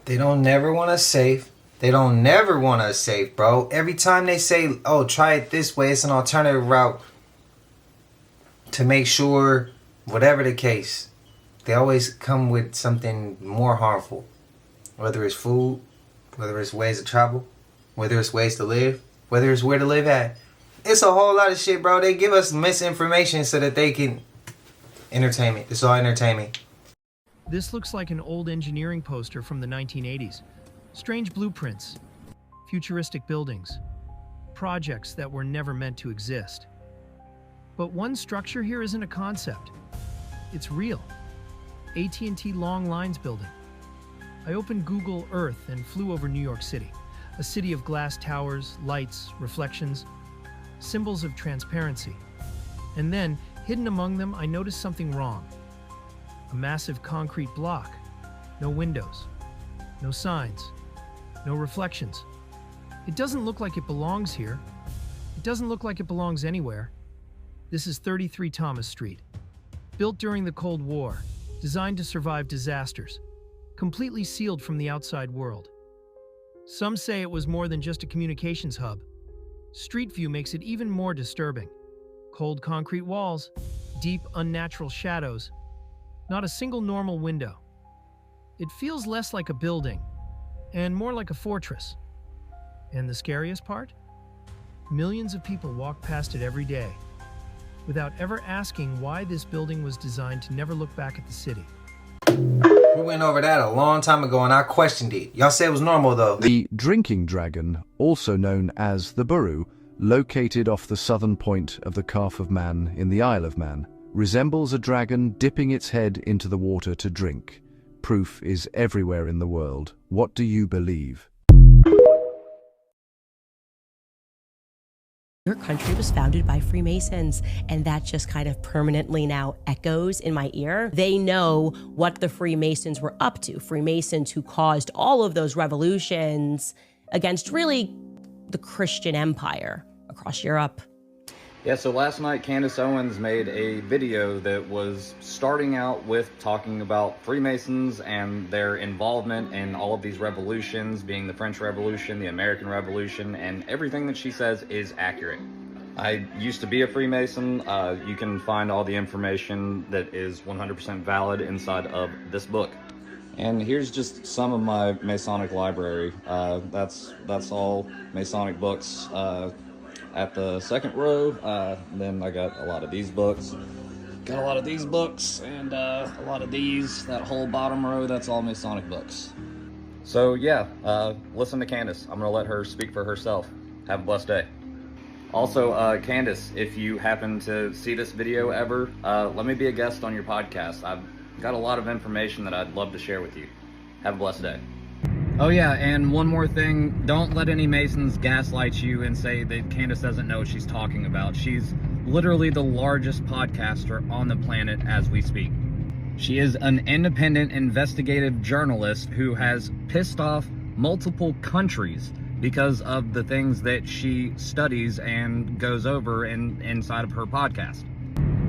They don't never want us safe. They don't never want us safe, bro. Every time they say, oh, try it this way, it's an alternative route to make sure, whatever the case, they always come with something more harmful. Whether it's food, whether it's ways to travel, whether it's ways to live, whether it's where to live at. It's a whole lot of shit, bro. They give us misinformation so that they can entertainment. It's all entertainment. This looks like an old engineering poster from the 1980s. Strange blueprints, futuristic buildings, projects that were never meant to exist. But one structure here isn't a concept. It's real. AT&T Long Lines building. I opened Google Earth and flew over New York City, a city of glass towers, lights, reflections, symbols of transparency. And then, hidden among them, I noticed something wrong. A massive concrete block. No windows. No signs. No reflections. It doesn't look like it belongs here. It doesn't look like it belongs anywhere. This is 33 Thomas Street. Built during the Cold War, designed to survive disasters, completely sealed from the outside world. Some say it was more than just a communications hub. Street view makes it even more disturbing. Cold concrete walls, deep, unnatural shadows, not a single normal window. It feels less like a building and more like a fortress. And the scariest part? Millions of people walk past it every day without ever asking why this building was designed to never look back at the city. We went over that a long time ago and I questioned it. Y'all said it was normal though. The drinking dragon, also known as the Buru, located off the southern point of the Calf of Man in the Isle of Man, resembles a dragon dipping its head into the water to drink. Proof is everywhere in the world. What do you believe? Your country was founded by Freemasons, and that just kind of permanently now echoes in my ear. They know what the Freemasons were up to. Freemasons who caused all of those revolutions against really the Christian empire across Europe. Yeah, so last night Candace Owens made a video that was starting out with talking about Freemasons and their involvement in all of these revolutions, being the French Revolution, the American Revolution, and everything that she says is accurate. I used to be a Freemason. You can find all the information that is 100% valid inside of this book. And here's just some of my Masonic library. That's all Masonic books. At the second row, then I got a lot of these books. Got a lot of these books and a lot of these. That whole bottom row, that's all Masonic books. So yeah, listen to Candace. I'm gonna let her speak for herself. Have a blessed day. Also, Candace, if you happen to see this video ever, let me be a guest on your podcast. I've got a lot of information that I'd love to share with you. Have a blessed day. Oh yeah, and one more thing, don't let any Masons gaslight you and say that Candace doesn't know what she's talking about. She's literally the largest podcaster on the planet as we speak. She is an independent investigative journalist who has pissed off multiple countries because of the things that she studies and goes over inside of her podcast.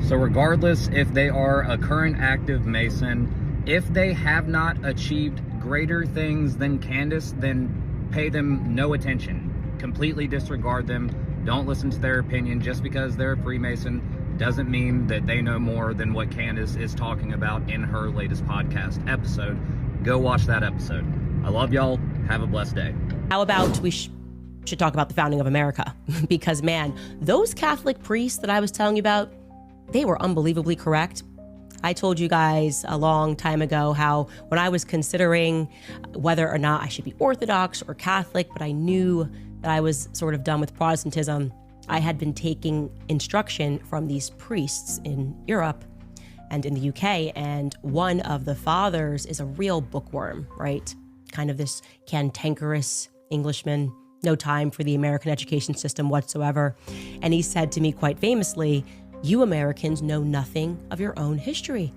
So regardless if they are a current active Mason, if they have not achieved greater things than Candace, then pay them no attention. Completely disregard them. Don't listen to their opinion just because they're a Freemason. doesn't mean that they know more than what Candace is talking about in her latest podcast episode. Go watch that episode. I love y'all. Have a blessed day. How about we should talk about the founding of America? Because, man, those Catholic priests that I was telling you about, they were unbelievably correct. I told you guys a long time ago how when I was considering whether or not I should be Orthodox or Catholic, but I knew that I was sort of done with Protestantism, I had been taking instruction from these priests in Europe and in the UK, and one of the fathers is a real bookworm, right? Kind of this cantankerous Englishman, no time for the American education system whatsoever. And he said to me quite famously, "You Americans know nothing of your own history.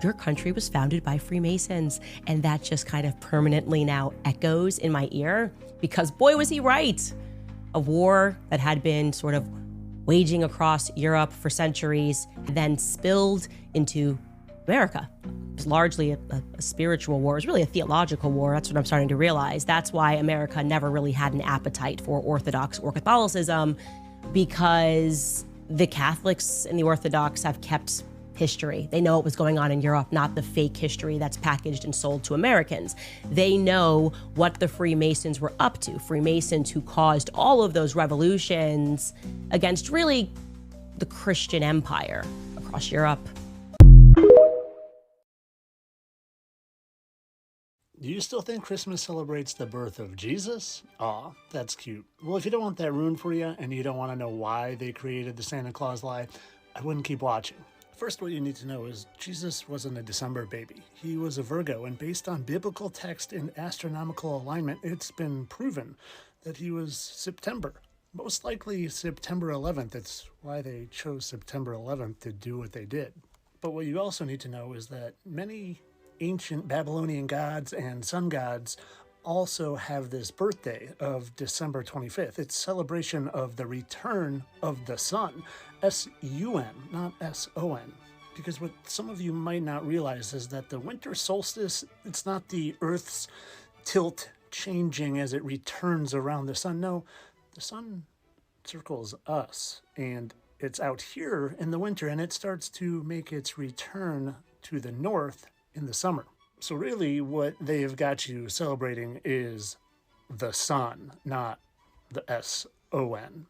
Your country was founded by Freemasons." And that just kind of permanently now echoes in my ear, because boy, was he right. A war that had been sort of waging across Europe for centuries, then spilled into America. It was largely a spiritual war. It was really a theological war. That's what I'm starting to realize. That's why America never really had an appetite for Orthodox or Catholicism, because the Catholics and the Orthodox have kept history. They know what was going on in Europe, not the fake history that's packaged and sold to Americans. They know what the Freemasons were up to. Freemasons who caused all of those revolutions against really the Christian empire across Europe. Do you still think Christmas celebrates the birth of Jesus? Aw, that's cute. Well, if you don't want that ruined for you and you don't want to know why they created the Santa Claus lie, I wouldn't keep watching. First, what you need to know is Jesus wasn't a December baby. He was a Virgo, and based on biblical text and astronomical alignment, it's been proven that he was September. Most likely September 11th. That's why they chose September 11th to do what they did. But what you also need to know is that many ancient Babylonian gods and sun gods also have this birthday of December 25th. It's celebration of the return of the sun. S-U-N, not S-O-N. Because what some of you might not realize is that the winter solstice, it's not the Earth's tilt changing as it returns around the sun. No, the sun circles us, and it's out here in the winter, and it starts to make its return to the north in the summer. So really what they have got you celebrating is the sun, not the S-O-N.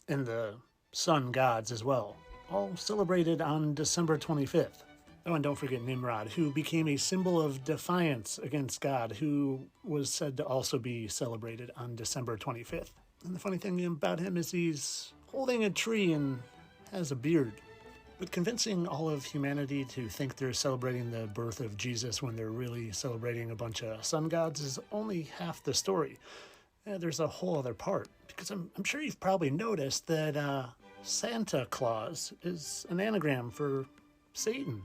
And the sun gods as well, all celebrated on December 25th. Oh, and don't forget Nimrod, who became a symbol of defiance against God, who was said to also be celebrated on December 25th. And the funny thing about him is he's holding a tree and has a beard. But convincing all of humanity to think they're celebrating the birth of Jesus when they're really celebrating a bunch of sun gods is only half the story. There's a whole other part, because I'm sure you've probably noticed that Santa Claus is an anagram for Satan.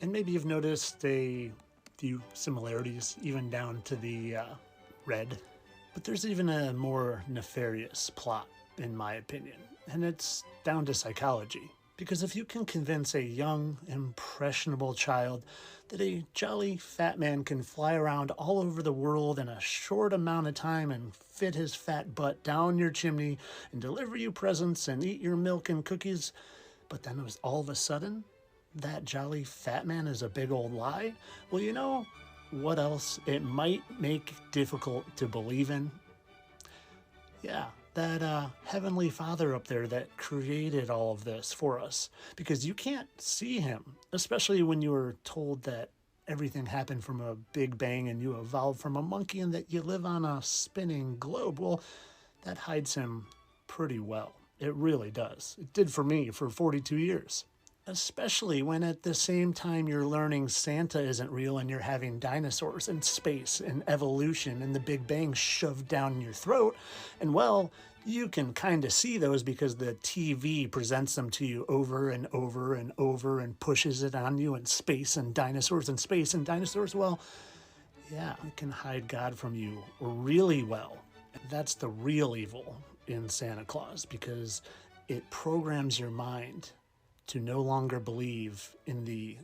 And maybe you've noticed a few similarities, even down to the red. But there's even a more nefarious plot, in my opinion, and it's down to psychology. Because if you can convince a young, impressionable child that a jolly fat man can fly around all over the world in a short amount of time and fit his fat butt down your chimney and deliver you presents and eat your milk and cookies, but then it was all of a sudden, that jolly fat man is a big old lie, well, you know what else it might make difficult to believe in? Yeah. That Heavenly Father up there that created all of this for us. Because you can't see him, especially when you were told that everything happened from a big bang and you evolved from a monkey and that you live on a spinning globe. Well, that hides him pretty well. It really does. It did for me for 42 years. Especially when at the same time you're learning Santa isn't real and you're having dinosaurs and space and evolution and the Big Bang shoved down your throat. And well, you can kind of see those because the TV presents them to you over and over and over and pushes it on you, and space and dinosaurs and space and dinosaurs. Well, yeah, it can hide God from you really well. That's the real evil in Santa Claus, because it programs your mind to no longer believe in the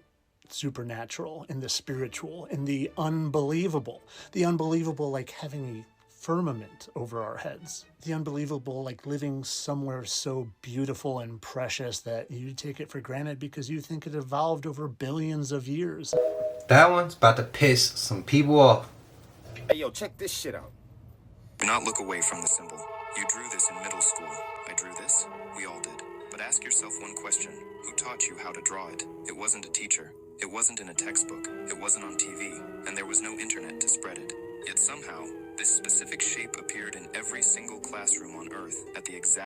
supernatural, in the spiritual, in the unbelievable. The unbelievable, like having a firmament over our heads. The unbelievable, like living somewhere so beautiful and precious that you take it for granted because you think it evolved over billions of years. That one's about to piss some people off. Hey, yo, check this shit out. Do not look away from the symbol. You drew this in middle school. I drew this. We all did. But ask yourself one question. Who taught you how to draw it? It wasn't a teacher. It wasn't in a textbook. It wasn't on TV. And there was no internet to spread it. Yet somehow, this specific shape appeared in every single classroom on Earth at the exact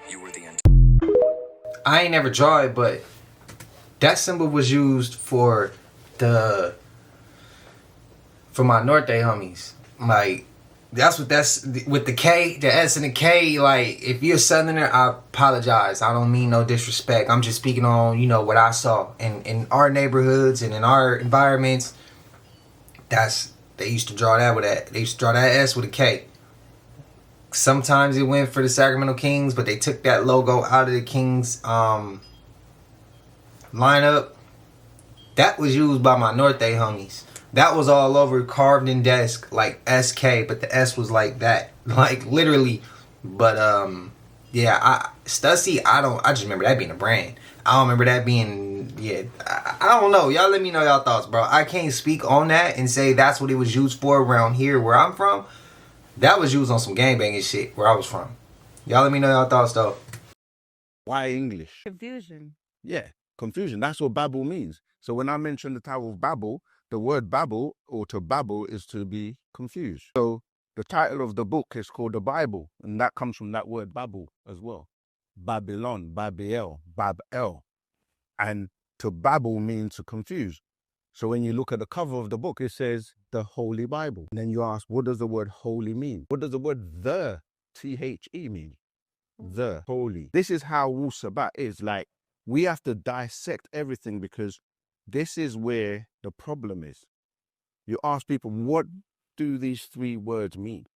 you were the end. I ain't never draw it, but that symbol was used for my Norte homies. Like, that's with the K, the S and the K. Like, if you're a Southerner, I apologize. I don't mean no disrespect. I'm just speaking on, you know, what I saw in our neighborhoods and in our environments. They used to draw that with that. They used to draw that S with a K. Sometimes it went for the Sacramento Kings, but they took that logo out of the Kings lineup. That was used by my Norte homies. That was all over, carved in desk, like SK, but the S was like that, like literally. But yeah, Stussy, I just remember that being a brand. I don't remember that being, yeah, I don't know. Y'all let me know y'all thoughts, bro. I can't speak on that and say that's what it was used for around here where I'm from. That was used on some gangbanging shit where I was from. Y'all let me know y'all thoughts though. Why English? Confusion. Yeah, confusion. That's what babble means. So when I mention the title of babble, the word babble or to babble is to be confused. So the title of the book is called the Bible, and that comes from that word babble as well. Babylon, Babel, Babel. And to babble means to confuse. So when you look at the cover of the book, it says the Holy Bible. And then you ask, what does the word holy mean? What does the word the, T-H-E, mean? The holy. This is how Wu Sabat is. Like, we have to dissect everything because this is where the problem is. You ask people, what do these three words mean?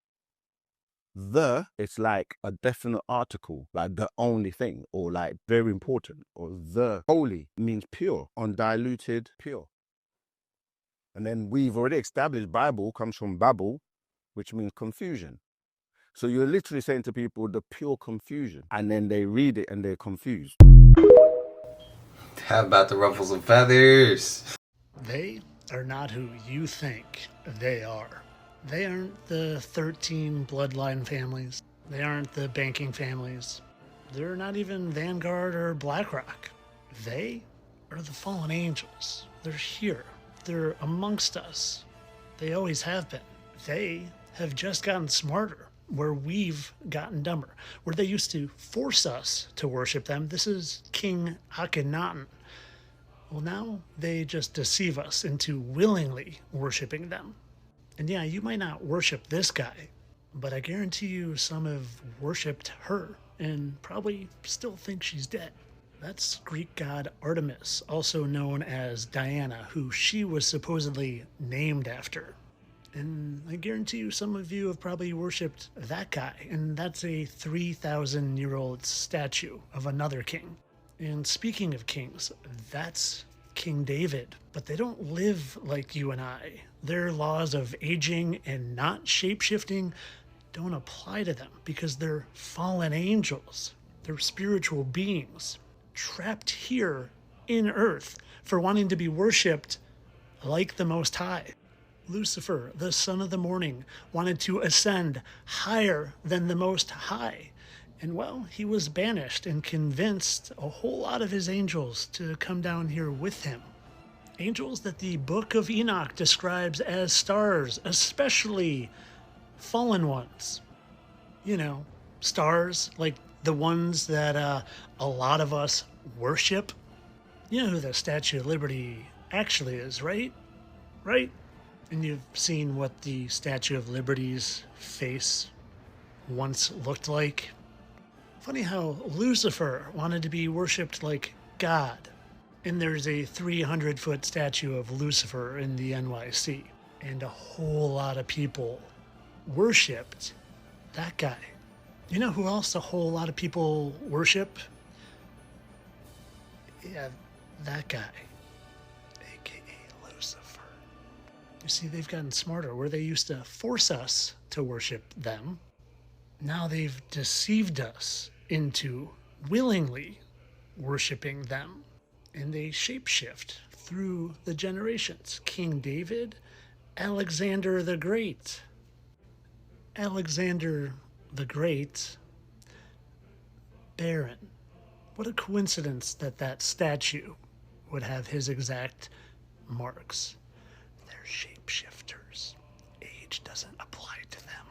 The, it's like a definite article, like the only thing, or like very important, or the holy means pure, undiluted, pure. And then we've already established Bible comes from Babel, which means confusion. So you're literally saying to people the pure confusion, and then they read it and they're confused. How about the ruffles and feathers? They are not who you think they are. They aren't the 13 bloodline families. They aren't the banking families. They're not even Vanguard or BlackRock. They are the fallen angels. They're here. They're amongst us. They always have been. They have just gotten smarter, where we've gotten dumber. Where they used to force us to worship them, this is King Akhenaten. Well, now they just deceive us into willingly worshiping them. And yeah, you might not worship this guy, but I guarantee you some have worshipped her and probably still think she's dead. That's Greek god Artemis, also known as Diana, who she was supposedly named after. And I guarantee you some of you have probably worshipped that guy, and that's a 3,000-year-old statue of another king. And speaking of kings, that's King David, but they don't live like you and I. Their laws of aging and not shape-shifting don't apply to them because they're fallen angels. They're spiritual beings trapped here in earth for wanting to be worshipped like the Most High. Lucifer, the son of the morning, wanted to ascend higher than the Most High. And well, he was banished and convinced a whole lot of his angels to come down here with him. Angels that the Book of Enoch describes as stars, especially fallen ones. You know, stars like the ones that a lot of us worship. You know who the Statue of Liberty actually is, right? Right? And you've seen what the Statue of Liberty's face once looked like. Funny how Lucifer wanted to be worshipped like God. And there's a 300-foot statue of Lucifer in the NYC. And a whole lot of people worshipped that guy. You know who else a whole lot of people worship? Yeah, that guy. AKA Lucifer. You see, they've gotten smarter. Where they used to force us to worship them, now they've deceived us into willingly worshiping them. And they shapeshift through the generations. King David, Alexander the Great. Alexander the Great, barren. What a coincidence that that statue would have his exact marks. They're shapeshifters. Age doesn't apply to them.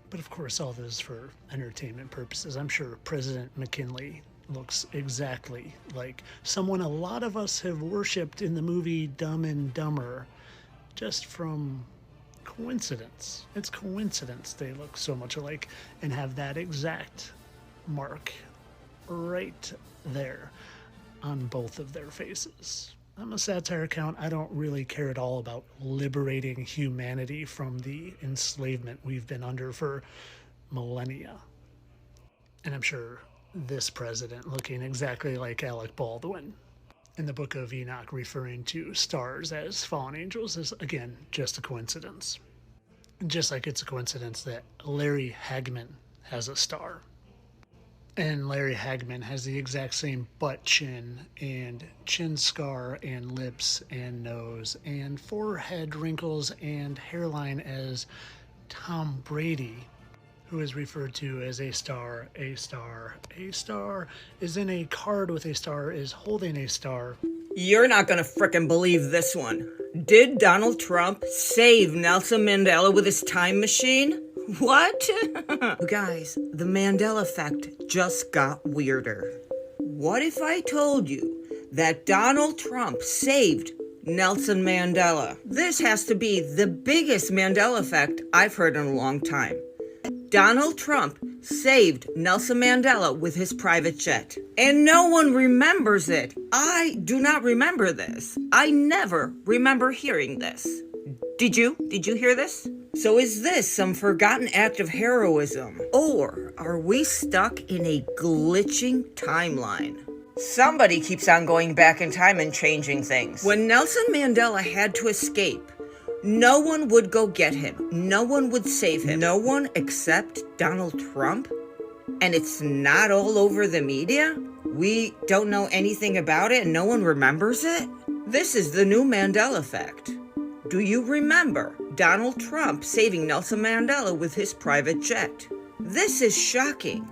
But of course, all this for entertainment purposes. I'm sure President McKinley looks exactly like someone a lot of us have worshipped in the movie Dumb and Dumber, just from coincidence. It's coincidence they look so much alike and have that exact mark right there on both of their faces. I'm a satire account. I don't really care at all about liberating humanity from the enslavement we've been under for millennia. And I'm sure this president looking exactly like Alec Baldwin in the Book of Enoch referring to stars as fallen angels is, again, just a coincidence. Just like it's a coincidence that Larry Hagman has a star. And Larry Hagman has the exact same butt chin and chin scar and lips and nose and forehead wrinkles and hairline as Tom Brady, who is referred to as a star, a star, a star, is in a card with a star, is holding a star. You're not gonna frickin' believe this one. Did Donald Trump save Nelson Mandela with his time machine? What? Guys, the Mandela effect just got weirder. What if I told you that Donald Trump saved Nelson Mandela? This has to be the biggest Mandela effect I've heard in a long time. Donald Trump saved Nelson Mandela with his private jet. And no one remembers it. I do not remember this. I never remember hearing this. Did you? Did you hear this? So is this some forgotten act of heroism? Or are we stuck in a glitching timeline? Somebody keeps on going back in time and changing things. When Nelson Mandela had to escape, no one would go get him. No one would save him. No one except Donald Trump? And it's not all over the media? We don't know anything about it and no one remembers it? This is the new Mandela effect. Do you remember Donald Trump saving Nelson Mandela with his private jet? This is shocking.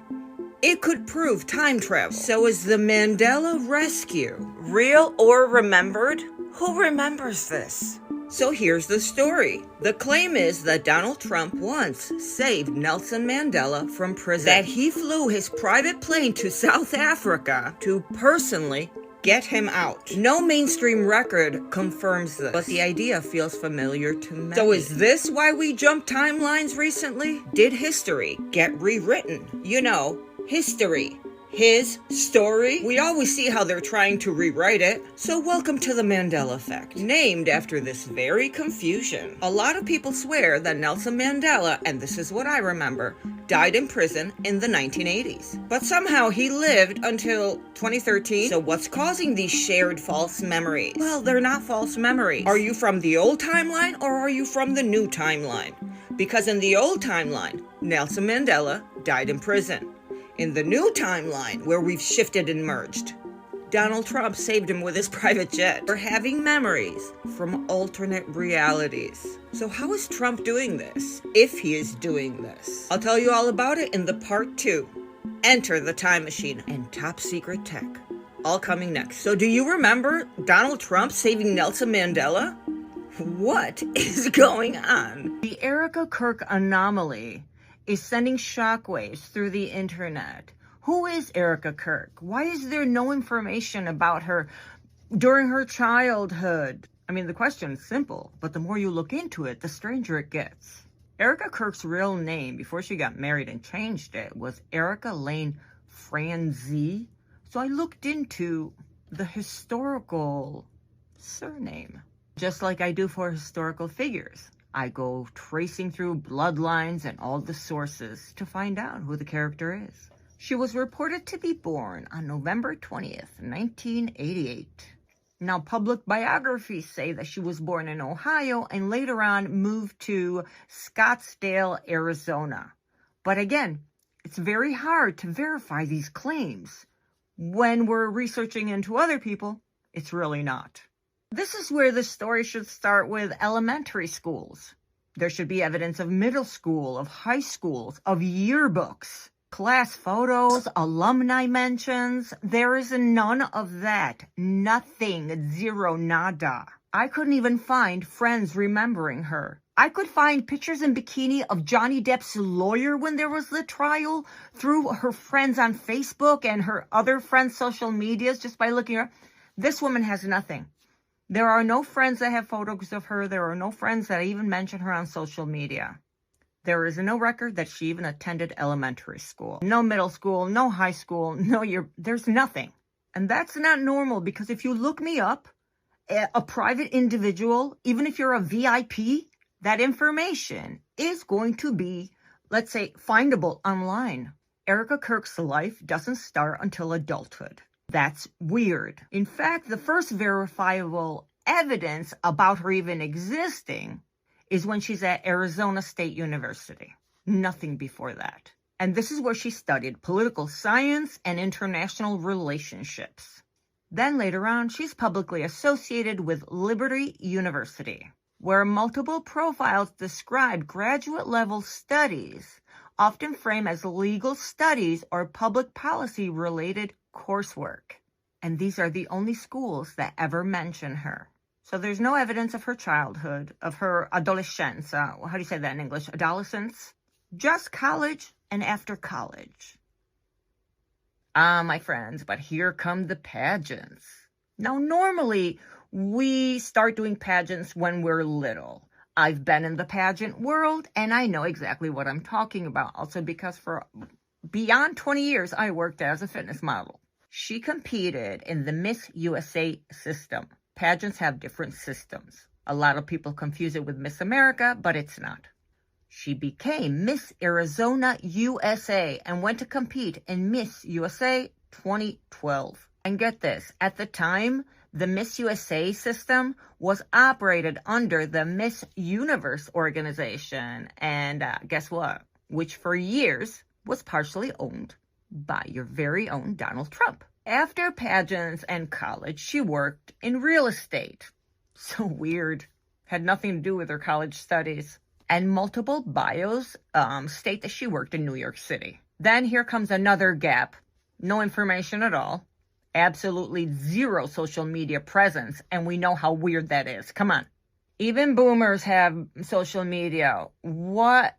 It could prove time travel. So is the Mandela rescue real or remembered? Who remembers this? So here's the story. The claim is that Donald Trump once saved Nelson Mandela from prison. That he flew his private plane to South Africa to personally get him out. No mainstream record confirms this, but the idea feels familiar to many. So is this why we jumped timelines recently? Did history get rewritten? You know, history. His story. We always see how they're trying to rewrite it. So welcome to the Mandela effect, named after this very confusion. A lot of people swear that Nelson Mandela, and this is what I remember, died in prison in the 1980s. But somehow he lived until 2013. So what's causing these shared false memories? Well, they're not false memories. Are you from the old timeline or are you from the new timeline? Because in the old timeline, Nelson Mandela died in prison. In the new timeline, where we've shifted and merged, Donald Trump saved him with his private jet. We're having memories from alternate realities. So how is Trump doing this, if he is doing this? I'll tell you all about it in the part 2. Enter the time machine and top secret tech. All coming next. So do you remember Donald Trump saving Nelson Mandela? What is going on? The Erica Kirk anomaly is sending shockwaves through the internet. Who is Erica Kirk? Why is there no information about her during her childhood? I mean, the question is simple, but the more you look into it, the stranger it gets. Erica Kirk's real name, before she got married and changed it, was Erica Lane Franzi. So I looked into the historical surname, just like I do for historical figures. I go tracing through bloodlines and all the sources to find out who the character is. She was reported to be born on November 20th, 1988. Now, public biographies say that she was born in Ohio and later on moved to Scottsdale, Arizona. But again, it's very hard to verify these claims. When we're researching into other people, it's really not. This is where the story should start with elementary schools. There should be evidence of middle school, of high schools, of yearbooks, class photos, alumni mentions. There is none of that. Nothing. Zero. Nada. I couldn't even find friends remembering her. I could find pictures in bikini of Johnny Depp's lawyer when there was the trial through her friends on Facebook and her other friends' social medias just by looking her up. This woman has nothing. There are no friends that have photos of her. There are no friends that even mention her on social media. There is no record that she even attended elementary school. No middle school, no high school, there's nothing. And that's not normal, because if you look me up, a private individual, even if you're a VIP, that information is going to be, let's say, findable online. Erica Kirk's life doesn't start until adulthood. That's weird. In fact, the first verifiable evidence about her even existing is when she's at Arizona State University. Nothing before that. And this is where she studied political science and international relationships. Then later on, she's publicly associated with Liberty University, where multiple profiles describe graduate-level studies, often framed as legal studies or public policy-related coursework. And these are the only schools that ever mention her. So there's no evidence of her childhood, of her adolescence. How do you say that in English? Adolescence? Just college and after college. My friends, but here come the pageants. Now, normally, we start doing pageants when we're little. I've been in the pageant world, and I know exactly what I'm talking about. Also, because for beyond 20 years, I worked as a fitness model. She competed in the Miss USA system. Pageants have different systems. A lot of people confuse it with Miss America, but it's not. She became Miss Arizona USA and went to compete in Miss USA 2012. And get this, at the time, the Miss USA system was operated under the Miss Universe organization. And guess what? Which for years was partially owned by your very own Donald Trump. After pageants and college, she worked in real estate. So weird. Had nothing to do with her college studies. And multiple bios state that she worked in New York City. Then here comes another gap. No information at all. Absolutely zero social media presence. And we know how weird that is. Come on. Even boomers have social media. What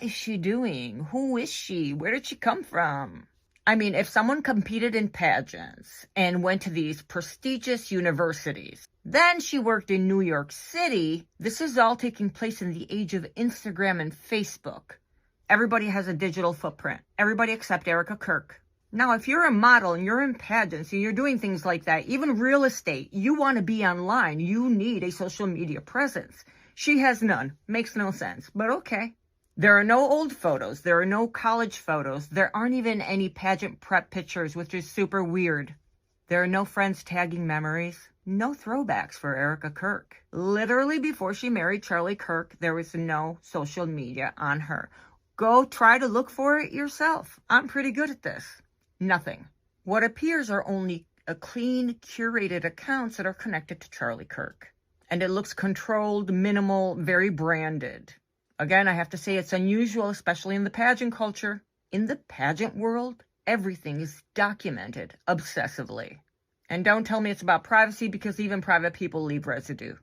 is she doing? Who is she? Where did she come from? I mean, if someone competed in pageants and went to these prestigious universities, then she worked in New York City, this is all taking place in the age of Instagram and Facebook. Everybody has a digital footprint. Everybody except Erica Kirk. Now, if you're a model and you're in pageants and you're doing things like that, even real estate, you want to be online. You need a social media presence. She has none. Makes no sense, but okay. There are no old photos. There are no college photos. There aren't even any pageant prep pictures, which is super weird. There are no friends tagging memories. No throwbacks for Erica Kirk. Literally before she married Charlie Kirk, there was no social media on her. Go try to look for it yourself. I'm pretty good at this. Nothing. What appears are only a clean, curated accounts that are connected to Charlie Kirk. And it looks controlled, minimal, very branded. Again, I have to say it's unusual, especially in the pageant culture. In the pageant world, Everything is documented obsessively. And don't tell me it's about privacy, because even private people leave residue.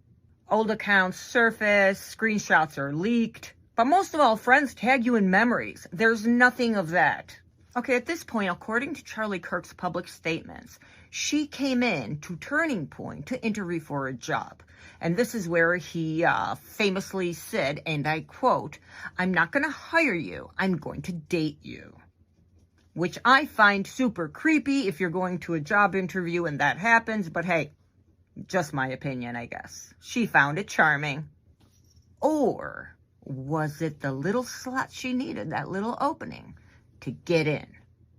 Old accounts surface, screenshots are leaked, but most of all, friends tag you in memories. There's nothing of that. Okay, at this point, according to Charlie Kirk's public statements, she came in to Turning Point to interview for a job. And this is where he famously said, and I quote, "I'm not going to hire you, I'm going to date you." Which I find super creepy if you're going to a job interview and that happens, but hey, just my opinion, I guess. She found it charming. Or was it the little slot she needed, that little opening, to get in?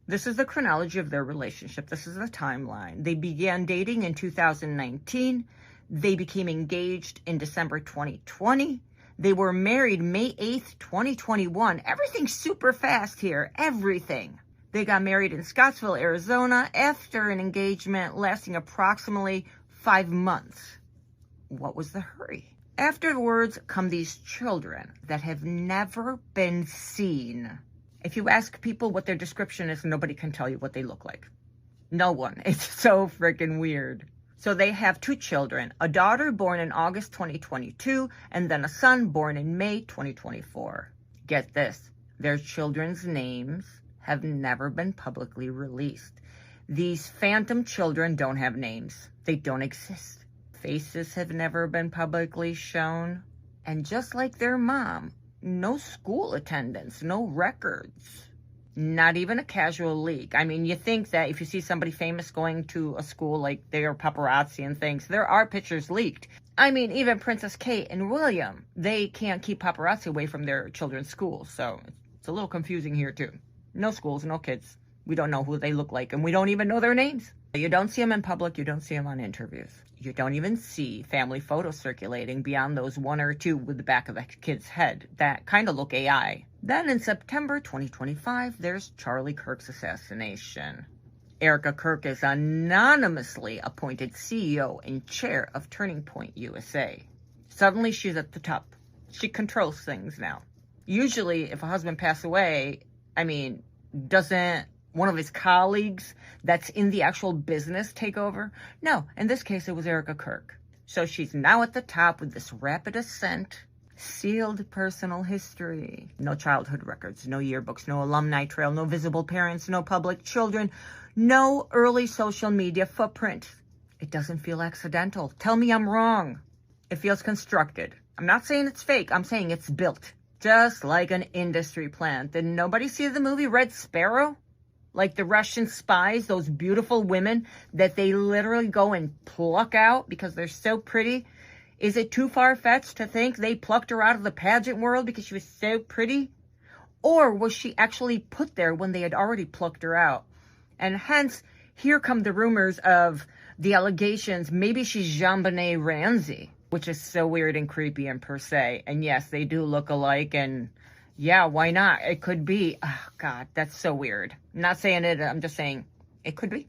This is the chronology of their relationship. This is the timeline. They began dating in 2019. They became engaged in December 2020. They were married May 8th, 2021. Everything's super fast here. Everything. They got married in Scottsville, Arizona, after an engagement lasting approximately 5 months. What was the hurry? Afterwards come these children that have never been seen. If you ask people what their description is, nobody can tell you what they look like. No one. It's so freaking weird. So they have 2 children, a daughter born in August 2022, and then a son born in May 2024. Get this, their children's names have never been publicly released. These phantom children don't have names. They don't exist. Faces have never been publicly shown. And just like their mom, no school attendance, no records. Not even a casual leak. I mean, you think that if you see somebody famous going to a school, like they are paparazzi and things, there are pictures leaked. I mean, even Princess Kate and William, they can't keep paparazzi away from their children's schools. So it's a little confusing here too. No schools, no kids. We don't know who they look like, and we don't even know their names. You don't see them in public. You don't see them on interviews. You don't even see family photos circulating beyond those 1 or 2 with the back of the kid's head that kind of look AI. Then in September 2025, there's Charlie Kirk's assassination. Erica Kirk is anonymously appointed CEO and chair of Turning Point USA. Suddenly, she's at the top. She controls things now. Usually, if a husband passes away, doesn't one of his colleagues that's in the actual business take over? No, in this case, it was Erica Kirk. So she's now at the top with this rapid ascent, sealed personal history, no childhood records, no yearbooks, no alumni trail, no visible parents, no public children, no early social media footprint. It doesn't feel accidental. Tell me I'm wrong. It feels constructed. I'm not saying it's fake. I'm saying it's built. Just like an industry plant. Did nobody see the movie Red Sparrow? Like the Russian spies, those beautiful women that they literally go and pluck out because they're so pretty. Is it too far-fetched to think they plucked her out of the pageant world because she was so pretty? Or was she actually put there when they had already plucked her out? And hence, here come the rumors of the allegations. Maybe she's JonBenet Ramsey, which is so weird and creepy and per se. And yes, they do look alike, and yeah, why not? It could be. Oh, God, that's so weird. I'm not saying it, I'm just saying it could be.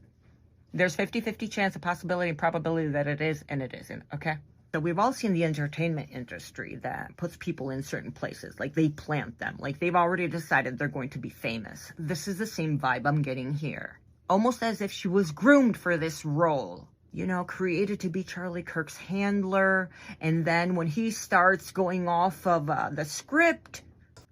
There's 50-50 chance, a possibility, and probability that it is and it isn't, okay? So we've all seen the entertainment industry that puts people in certain places. Like they plant them. Like they've already decided they're going to be famous. This is the same vibe I'm getting here. Almost as if she was groomed for this role. You know, created to be Charlie Kirk's handler. And then when he starts going off of the script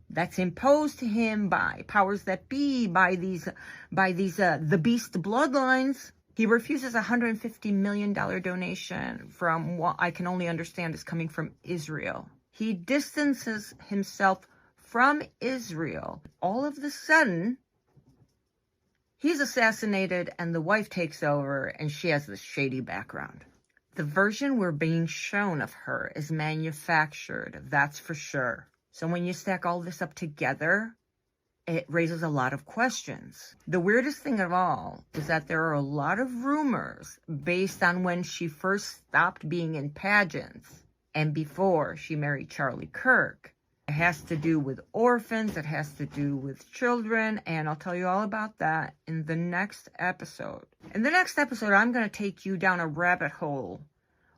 that's imposed to him by powers that be, by these the Beast bloodlines, he refuses a $150 million donation from what I can only understand is coming from Israel. He distances himself from Israel. All of a sudden, he's assassinated and the wife takes over and she has this shady background. The version we're being shown of her is manufactured, that's for sure. So when you stack all this up together, it raises a lot of questions. The weirdest thing of all is that there are a lot of rumors based on when she first stopped being in pageants and before she married Charlie Kirk. It has to do with orphans, it has to do with children, and I'll tell you all about that in the next episode. In the next episode, I'm going to take you down a rabbit hole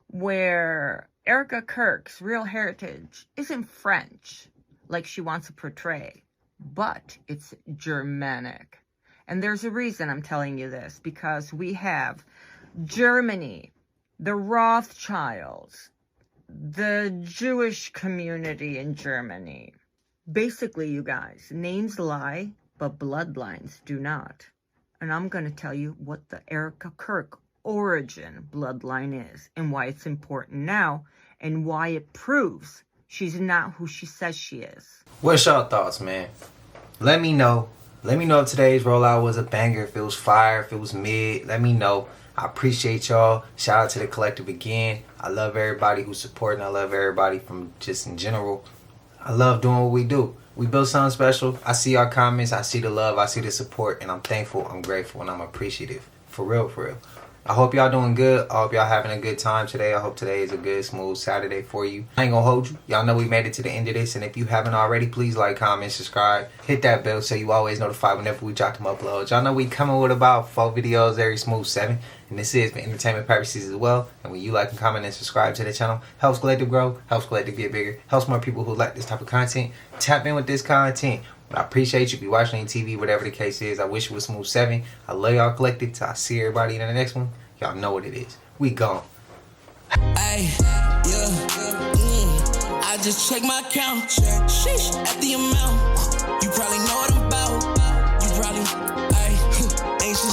where Erica Kirk's real heritage isn't French, like she wants to portray, but it's Germanic. And there's a reason I'm telling you this, because we have Germany, the Rothschilds, the Jewish community in Germany. Basically, you guys, names lie, but bloodlines do not. And I'm going to tell you what the Erica Kirk origin bloodline is and why it's important now and why it proves she's not who she says she is. What's y'all thoughts, man? Let me know. Let me know if today's rollout was a banger, if it was fire, if it was mid. Let me know. I appreciate y'all. Shout out to the collective again. I love everybody who's supporting. I love everybody from just in general. I love doing what we do. We built something special. I see our comments. I see the love. I see the support. And I'm thankful. I'm grateful. And I'm appreciative. For real, for real. I hope y'all doing good. I hope y'all having a good time today. I hope today is a good, smooth Saturday for you. I ain't gonna hold you. Y'all know we made it to the end of this. And if you haven't already, please like, comment, subscribe. Hit that bell so you always notified whenever we drop them uploads. Y'all know we coming with about 4 videos every smooth 7. And this is for entertainment purposes as well. And when you like and comment and subscribe to the channel, helps Collective grow, helps Collective get bigger, helps more people who like this type of content tap in with this content. But I appreciate you. Be watching on TV, whatever the case is. I wish it was smooth 7. I love y'all Collective. Till I see everybody in the next one. Y'all know what it is. We gone. Ay, yeah, I just check my account. Sheesh, at the amount. You probably know what I'm